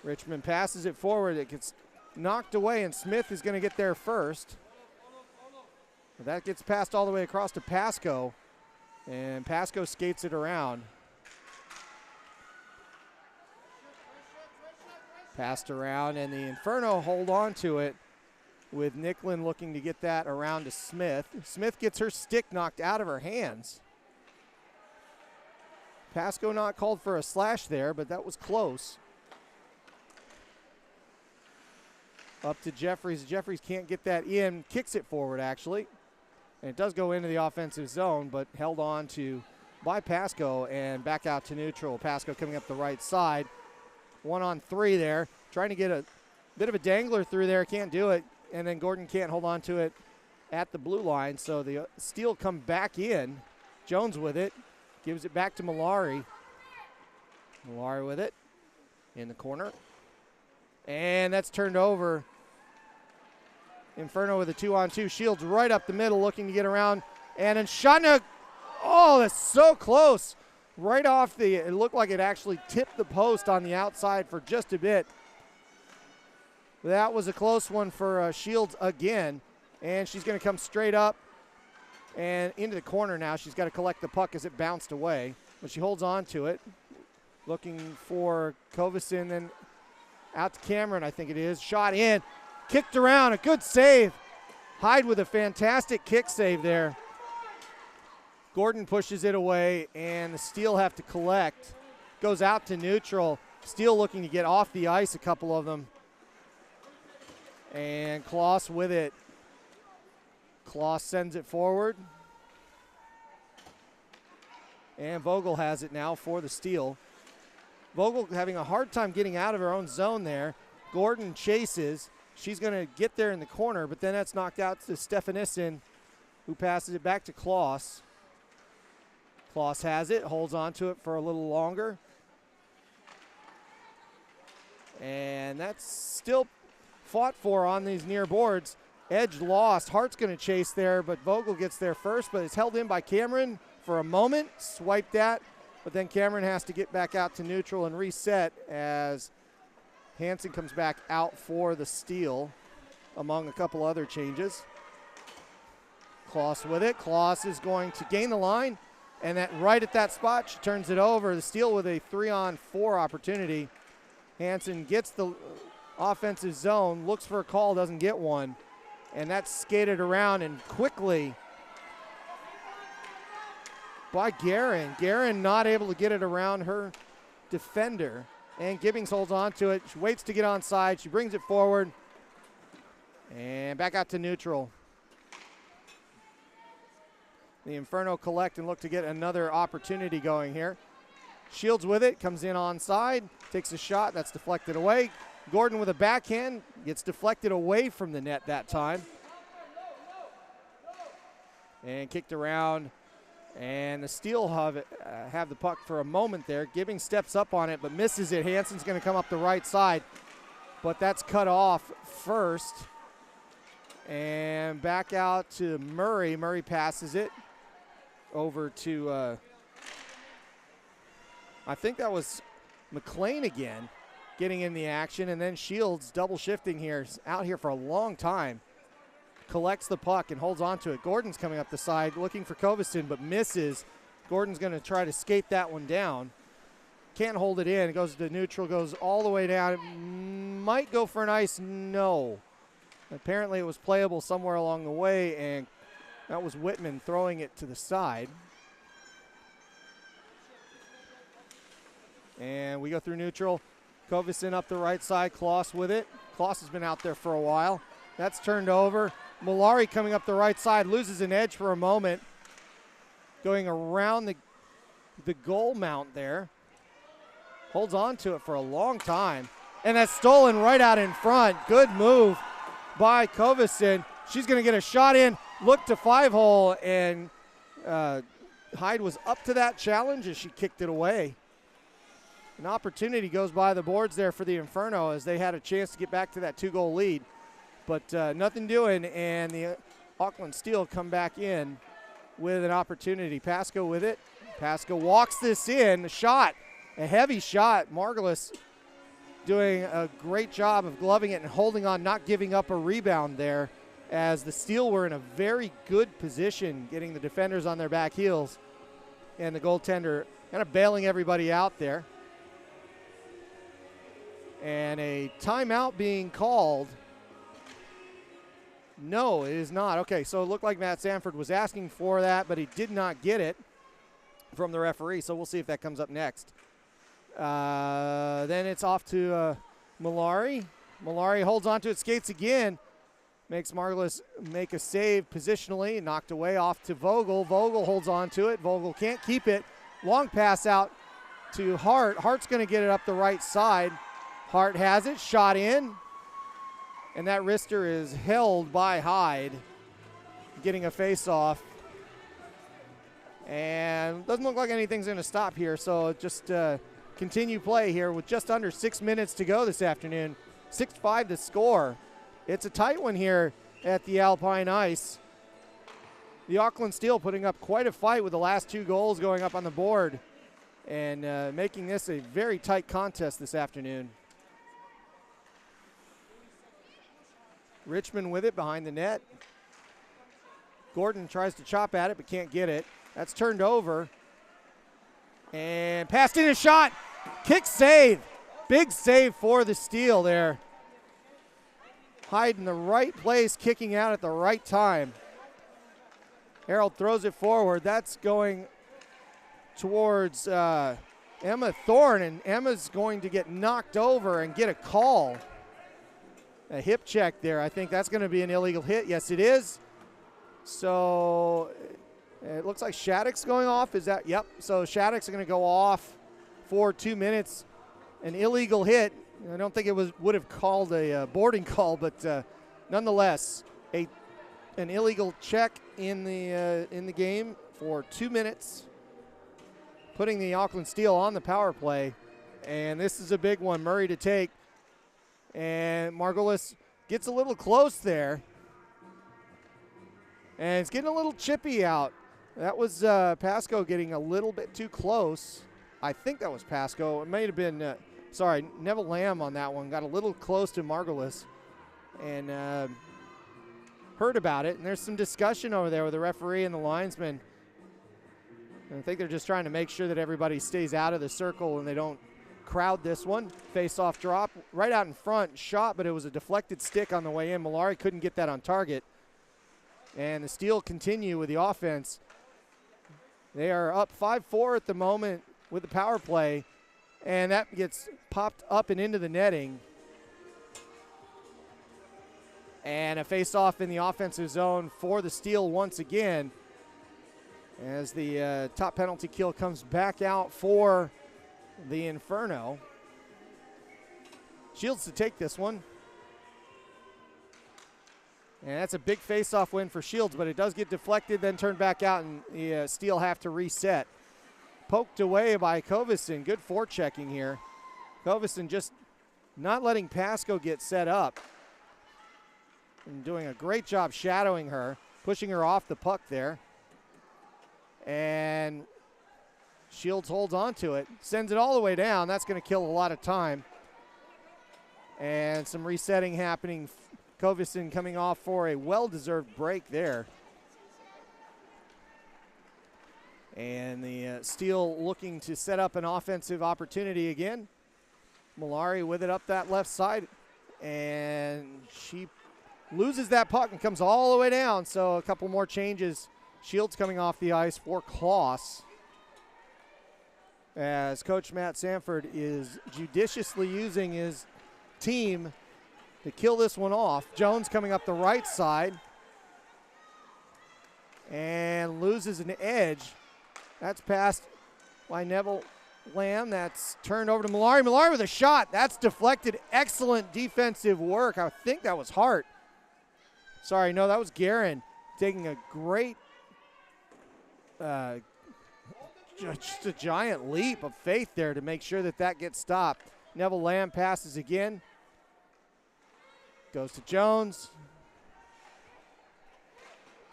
Richmond passes it forward. It gets knocked away, and Smith is going to get there first. That gets passed all the way across to Pasco, and Pasco skates it around. Passed around, and the Inferno hold on to it, with Nicklin looking to get that around to Smith. Smith gets her stick knocked out of her hands. Pasco not called for a slash there, but that was close. Up to Jeffries. Jeffries can't get that in. Kicks it forward, actually. And it does go into the offensive zone, but held on to by Pasco and back out to neutral. Pasco coming up the right side. 1-on-3 there. Trying to get a bit of a dangler through there. Can't do it. And then Gordon can't hold on to it at the blue line. So the Steel come back in. Jones with it. Gives it back to Malari. Malari with it in the corner. And that's turned over. Inferno with a 2-on-2. Shields right up the middle looking to get around. And then Shotna. Oh, that's so close. Right off it looked like it actually tipped the post on the outside for just a bit. That was a close one for Shields again. And she's going to come straight up and into the corner now. She's got to collect the puck as it bounced away. But she holds on to it. Looking for Kovison, then out to Cameron, I think it is. Shot in. Kicked around. A good save. Hyde with a fantastic kick save there. Gordon pushes it away, and the Steel have to collect. Goes out to neutral. Steel looking to get off the ice, a couple of them. And Kloss with it. Kloss sends it forward. And Vogel has it now for the steal. Vogel having a hard time getting out of her own zone there. Gordon chases. She's going to get there in the corner, but then that's knocked out to Stefanisson, who passes it back to Kloss. Kloss has it, holds on to it for a little longer. And that's still fought for on these near boards. Edge lost. Hart's going to chase there, but Vogel gets there first, but it's held in by Cameron for a moment. Swiped that, but then Cameron has to get back out to neutral and reset as Hansen comes back out for the steal, among a couple other changes. Kloss with it. Kloss is going to gain the line, and that right at that spot, she turns it over. The steal with a 3-on-4 opportunity. Hansen gets the offensive zone, looks for a call, doesn't get one, and that's skated around and quickly by Guerin. Guerin not able to get it around her defender. And Gibbings holds on to it. She waits to get onside. She brings it forward. And back out to neutral. The Inferno collect and look to get another opportunity going here. Shields with it, comes in onside, takes a shot, that's deflected away. Gordon with a backhand, gets deflected away from the net that time. And kicked around. And the steal have the puck for a moment there. Gibbings steps up on it but misses it. Hansen's going to come up the right side, but that's cut off first. And back out to Murray. Murray passes it over to, I think that was McLean again getting in the action. And then Shields double shifting here. He's out here for a long time. Collects the puck and holds on to it. Gordon's coming up the side looking for Kovasson but misses. Gordon's going to try to skate that one down. Can't hold it in. It goes to neutral, goes all the way down. It might go for an ice. No. Apparently it was playable somewhere along the way, and that was Whitman throwing it to the side. And we go through neutral. Kovasson up the right side. Kloss with it. Kloss has been out there for a while. That's turned over. Malari coming up the right side, loses an edge for a moment. Going around the goal mount there. Holds on to it for a long time. And that's stolen right out in front. Good move by Kovasson. She's going to get a shot in. Look to 5-hole, and Hyde was up to that challenge as she kicked it away. An opportunity goes by the boards there for the Inferno as they had a chance to get back to that 2-goal lead. But nothing doing, and the Auckland Steel come back in with an opportunity. Pasco with it. Pasco walks this in. A shot, a heavy shot. Margulis doing a great job of gloving it and holding on, not giving up a rebound there, as the Steel were in a very good position, getting the defenders on their back heels, and the goaltender kind of bailing everybody out there. And a timeout being called. No, it is not. Okay, so it looked like Matt Sanford was asking for that, but he did not get it from the referee, so we'll see if that comes up next. Then it's off to Malari. Malari holds on to it, skates again, makes Margulis make a save positionally, knocked away off to Vogel. Vogel holds on to it. Vogel can't keep it. Long pass out to Hart. Hart's going to get it up the right side. Hart has it, shot in. And that wrister is held by Hyde, getting a face-off. And doesn't look like anything's going to stop here, so just continue play here with just under 6 minutes to go this afternoon. 6-5 to score. It's a tight one here at the Alpine Ice. The Auckland Steel putting up quite a fight with the last 2 goals going up on the board and making this a very tight contest this afternoon. Richmond with it behind the net. Gordon tries to chop at it but can't get it. That's turned over. And passed in a shot. Kick save. Big save for the Steel there. Hyde in the right place, kicking out at the right time. Harold throws it forward. That's going towards Emma Thorne, and Emma's going to get knocked over and get a call. a hip check there. I think that's going to be an illegal hit. Yes, it is. So it looks like Shattuck's going off. Is that? Yep. So Shattuck's going to go off for 2 minutes. An illegal hit. I don't think it would have called a boarding call, but nonetheless, an illegal check in the game for 2 minutes, putting the Auckland Steel on the power play. And this is a big one, Murray to take. And Margolis gets a little close there. And it's getting a little chippy out. That was Pascoe getting a little bit too close. I think that was Pascoe. It may have been, Neville Lamb on that one. Got a little close to Margolis and heard about it. And there's some discussion over there with the referee and the linesman. And I think they're just trying to make sure that everybody stays out of the circle and they don't crowd this one. Face-off drop right out in front, shot, but it was a deflected stick on the way in. Malari couldn't get that on target. And the Steel continue with the offense. They are up 5-4 at the moment with the power play, and that gets popped up and into the netting. And a face-off in the offensive zone for the Steel once again, as the top penalty kill comes back out for the Inferno. Shields to take this one. And that's a big face-off win for Shields, but it does get deflected, then turned back out, and the Steel have to reset. Poked away by Kovison. Good forechecking here. Kovison just not letting Pascoe get set up. And doing a great job shadowing her, pushing her off the puck there. And Shields holds on to it, sends it all the way down. That's going to kill a lot of time. And some resetting happening. Kovison coming off for a well-deserved break there. And the Steel looking to set up an offensive opportunity again. Malari with it up that left side. And she loses that puck and comes all the way down. So a couple more changes. Shields coming off the ice for Kloss, as Coach Matt Sanford is judiciously using his team to kill this one off. Jones coming up the right side and loses an edge. That's passed by Neville Lamb. That's turned over to Malari. Malari with a shot. That's deflected. Excellent defensive work. I think that was Hart. Sorry, no, that was Guerin taking a great, just a giant leap of faith there to make sure that that gets stopped. Neville Lamb passes again. Goes to Jones.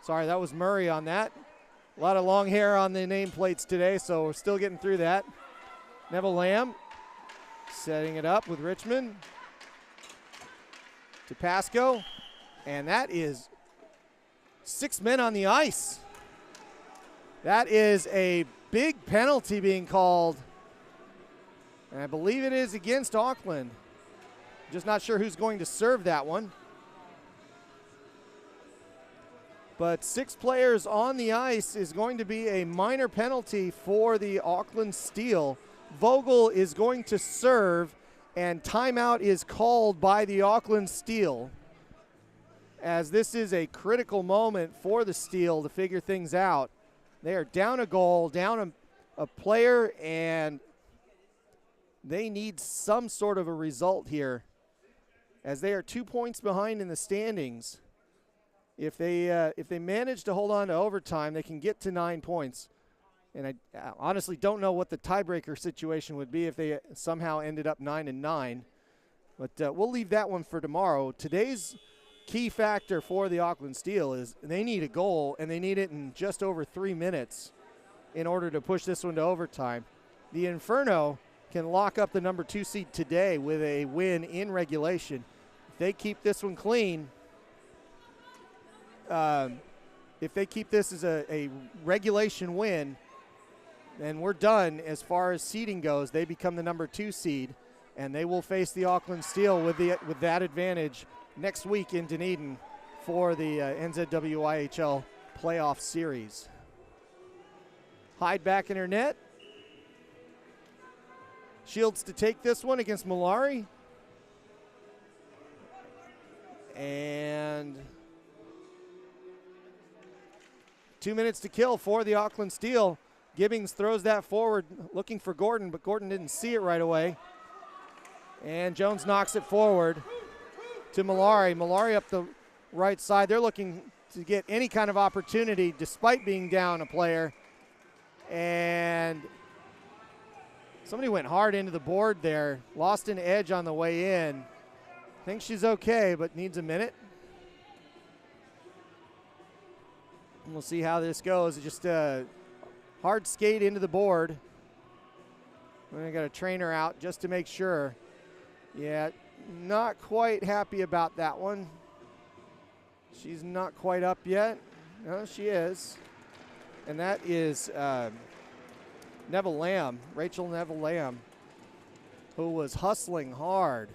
Sorry, that was Murray on that. A lot of long hair on the nameplates today, so we're still getting through that. Neville Lamb setting it up with Richmond to Pascoe. And that is 6 men on the ice. That is a big penalty being called. And I believe it is against Auckland. Just not sure who's going to serve that one. But 6 players on the ice is going to be a minor penalty for the Auckland Steel. Vogel is going to serve, and timeout is called by the Auckland Steel, as this is a critical moment for the Steel to figure things out. They are down a goal, down a player, and they need some sort of a result here, as they are 2 points behind in the standings. If they manage to hold on to overtime, they can get to 9 points. And I honestly don't know what the tiebreaker situation would be if they somehow ended up 9-9. But we'll leave that one for tomorrow. Today's key factor for the Auckland Steel is they need a goal, and they need it in just over 3 minutes in order to push this one to overtime. The Inferno can lock up the number 2 seed today with a win in regulation. If they keep this one clean, if they keep this as a regulation win, then we're done as far as seeding goes. They become the number 2 seed, and they will face the Auckland Steel with that advantage next week in Dunedin for the NZWIHL playoff series. Hyde back in her net. Shields to take this one against Malari. And 2 minutes to kill for the Auckland Steel. Gibbings throws that forward looking for Gordon, but Gordon didn't see it right away. And Jones knocks it forward to Malari. Malari up the right side. They're looking to get any kind of opportunity despite being down a player. And somebody went hard into the board there. Lost an edge on the way in. Thinks she's okay, but needs a minute. And we'll see how this goes. Just a hard skate into the board. I got to train her out just to make sure. Yeah, not quite happy about that one. She's not quite up yet. No, she is. And that is Neville Lamb, Rachel Neville Lamb, who was hustling hard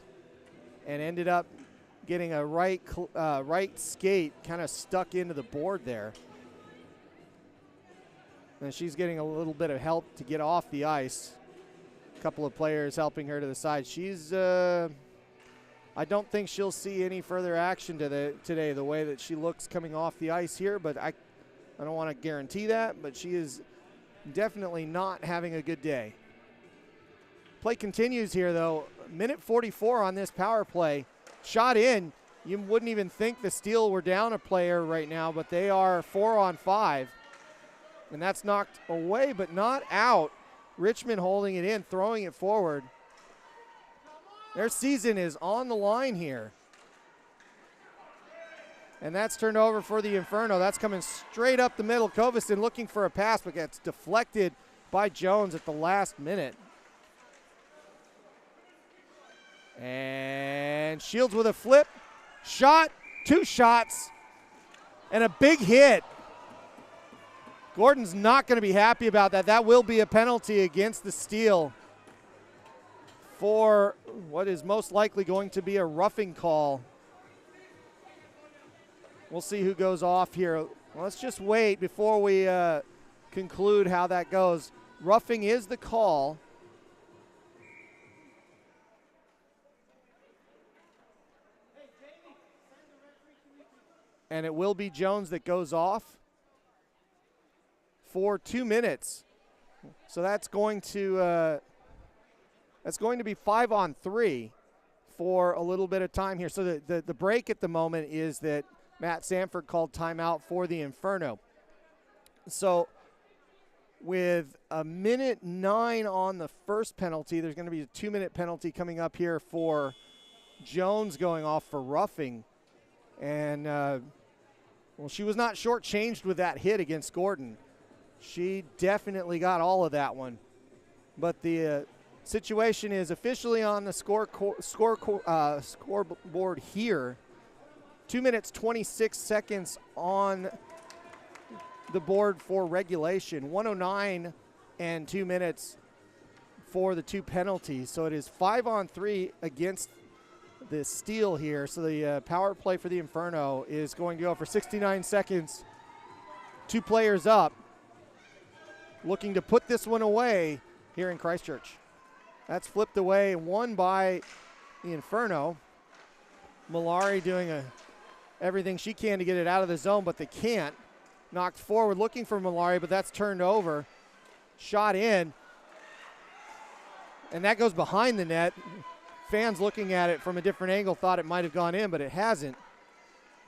and ended up getting a right skate kind of stuck into the board there. And she's getting a little bit of help to get off the ice. A couple of players helping her to the side. She's, I don't think she'll see any further action today, the way that she looks coming off the ice here, but I don't want to guarantee that, but she is definitely not having a good day. Play continues here, though. Minute 44 on this power play. Shot in. You wouldn't even think the Steel were down a player right now, but they are 4-on-5. And that's knocked away, but not out. Richmond holding it in, throwing it forward. Their season is on the line here. And that's turned over for the Inferno. That's coming straight up the middle. Covison looking for a pass, but gets deflected by Jones at the last minute. And Shields with a flip. Shot, 2 shots, and a big hit. Gordon's not going to be happy about that. That will be a penalty against the Steel for what is most likely going to be a roughing call. We'll see who goes off here. Well, let's just wait before we conclude how that goes. Roughing is the call. And it will be Jones that goes off for 2 minutes. So that's going to be 5-on-3 for a little bit of time here. So the break at the moment is that Matt Sanford called timeout for the Inferno. So with a minute 9 on the first penalty, there's going to be a 2-minute penalty coming up here for Jones going off for roughing. And, well, she was not shortchanged with that hit against Gordon. She definitely got all of that one. But the situation is officially on the scoreboard here. 2 minutes, 26 seconds on the board for regulation. 1:09 and 2 minutes for the 2 penalties. So it is 5-on-3 against the Steel here. So the power play for the Inferno is going to go for 69 seconds. 2 players up, looking to put this one away here in Christchurch. That's flipped away and won by the Inferno. Malari doing everything she can to get it out of the zone, but they can't. Knocked forward, looking for Malari, but that's turned over. Shot in. And that goes behind the net. Fans looking at it from a different angle thought it might have gone in, but it hasn't.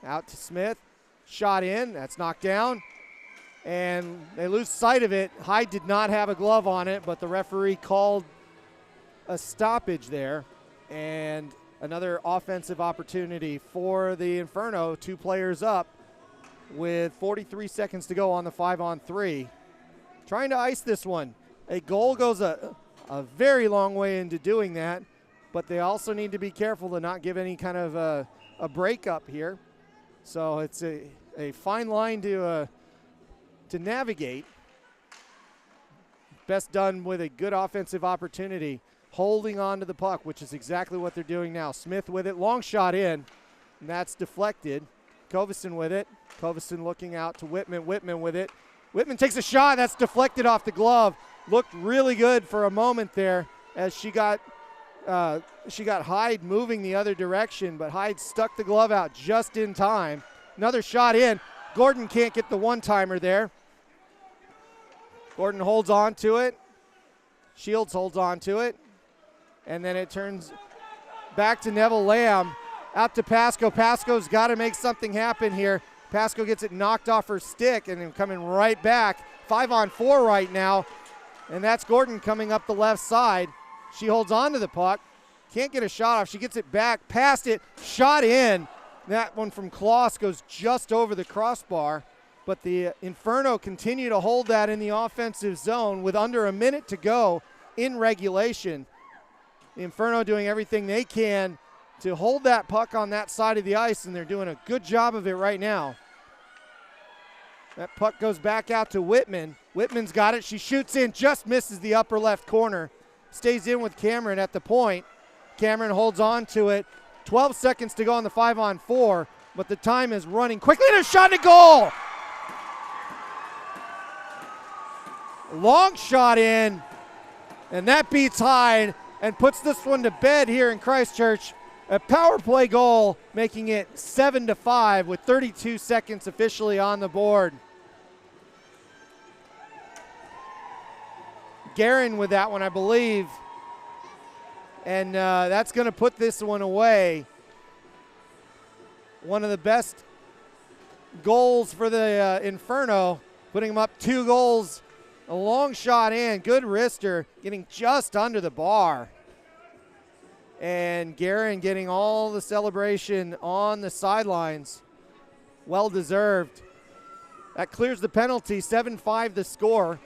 Out to Smith. Shot in. That's knocked down. And they lose sight of it. Hyde did not have a glove on it, but the referee called a stoppage there. And another offensive opportunity for the Inferno. 2 players up with 43 seconds to go on the 5-on-3. Trying to ice this one. A goal goes a very long way into doing that, but they also need to be careful to not give any kind of a breakup here. So it's a fine line to navigate. Best done with a good offensive opportunity, holding on to the puck, which is exactly what they're doing now. Smith with it, long shot in, and that's deflected. Covison with it. Covison looking out to Whitman. Whitman with it. Whitman takes a shot. That's deflected off the glove. Looked really good for a moment there as she got She got Hyde moving the other direction, but Hyde stuck the glove out just in time. Another shot in. Gordon can't get the one-timer there. Gordon holds on to it. Shields holds on to it. And then it turns back to Neville Lamb. Out to Pasco. Pasco's got to make something happen here. Pasco gets it knocked off her stick and then coming right back. 5-on-4 right now. And that's Gordon coming up the left side. She holds on to the puck. Can't get a shot off. She gets it back, past it, shot in. That one from Kloss goes just over the crossbar. But the Inferno continue to hold that in the offensive zone with under a minute to go in regulation. The Inferno doing everything they can to hold that puck on that side of the ice, and they're doing a good job of it right now. That puck goes back out to Whitman. Whitman's got it. She shoots in, just misses the upper left corner. Stays in with Cameron at the point. Cameron holds on to it. 12 seconds to go on the 5-on-4, but the time is running quickly, and a shot and a goal! Long shot in, and that beats Hyde and puts this one to bed here in Christchurch. A power play goal, making it 7-5 with 32 seconds officially on the board. Guerin with that one, I believe. And that's going to put this one away. One of the best goals for the Inferno, putting them up 2 goals. A long shot in, good wrister, getting just under the bar. And Guerin getting all the celebration on the sidelines. Well deserved. That clears the penalty, 7-5 the score.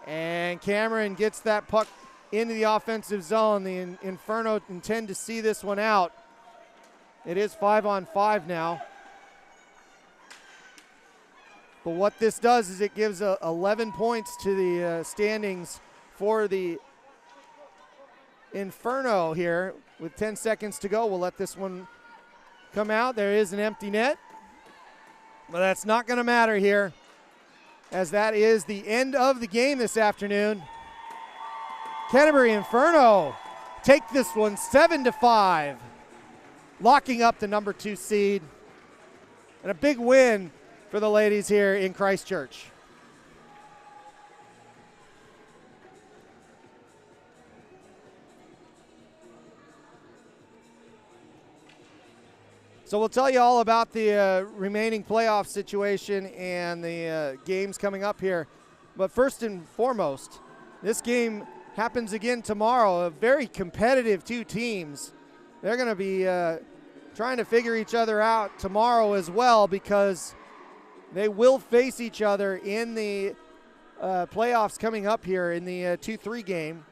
And Cameron gets that puck into the offensive zone. The Inferno intend to see this one out. It is 5-on-5 now. But what this does is it gives 11 points to the standings for the Inferno here. With 10 seconds to go, we'll let this one come out. There is an empty net, but that's not going to matter here, as that is the end of the game this afternoon. Canterbury Inferno take this one 7-5, locking up the number 2 seed, and a big win for the ladies here in Christchurch. So we'll tell you all about the remaining playoff situation and the games coming up here. But first and foremost, this game happens again tomorrow. A very competitive 2 teams. They're going to be trying to figure each other out tomorrow as well, because they will face each other in the playoffs coming up here in the 2-3 game,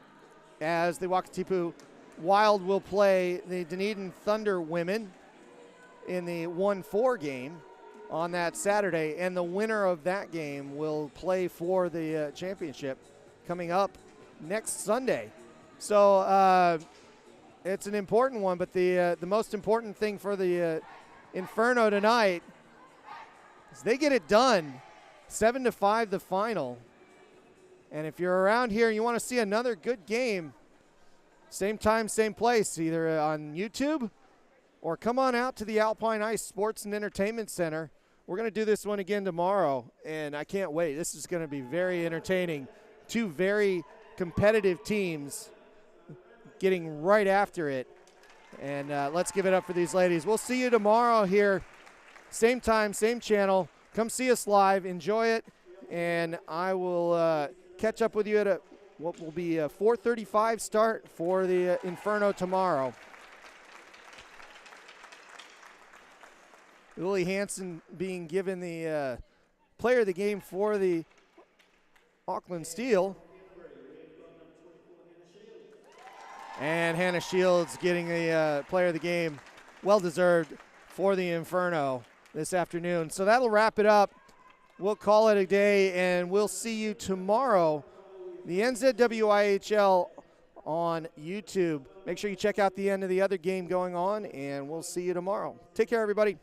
as the Wakatipu Wild will play the Dunedin Thunder women in the 1-4 game on that Saturday, and the winner of that game will play for the championship coming up next Sunday. So it's an important one, but the most important thing for the Inferno tonight is they get it done. 7-5 the final. And if you're around here and you want to see another good game, same time, same place, either on YouTube or come on out to the Alpine Ice Sports and Entertainment Center. We're going to do this one again tomorrow, and I can't wait. This is going to be very entertaining. 2 very competitive teams getting right after it. And let's give it up for these ladies. We'll see you tomorrow here, same time, same channel. Come see us live. Enjoy it. And I will catch up with you at what will be a 4:35 start for the Inferno tomorrow. Lily Hansen being given the player of the game for the Auckland Steel. And Hannah Shields getting the player of the game, well deserved, for the Inferno this afternoon. So that'll wrap it up. We'll call it a day, and we'll see you tomorrow. The NZWIHL on YouTube. Make sure you check out the end of the other game going on, and we'll see you tomorrow. Take care, everybody.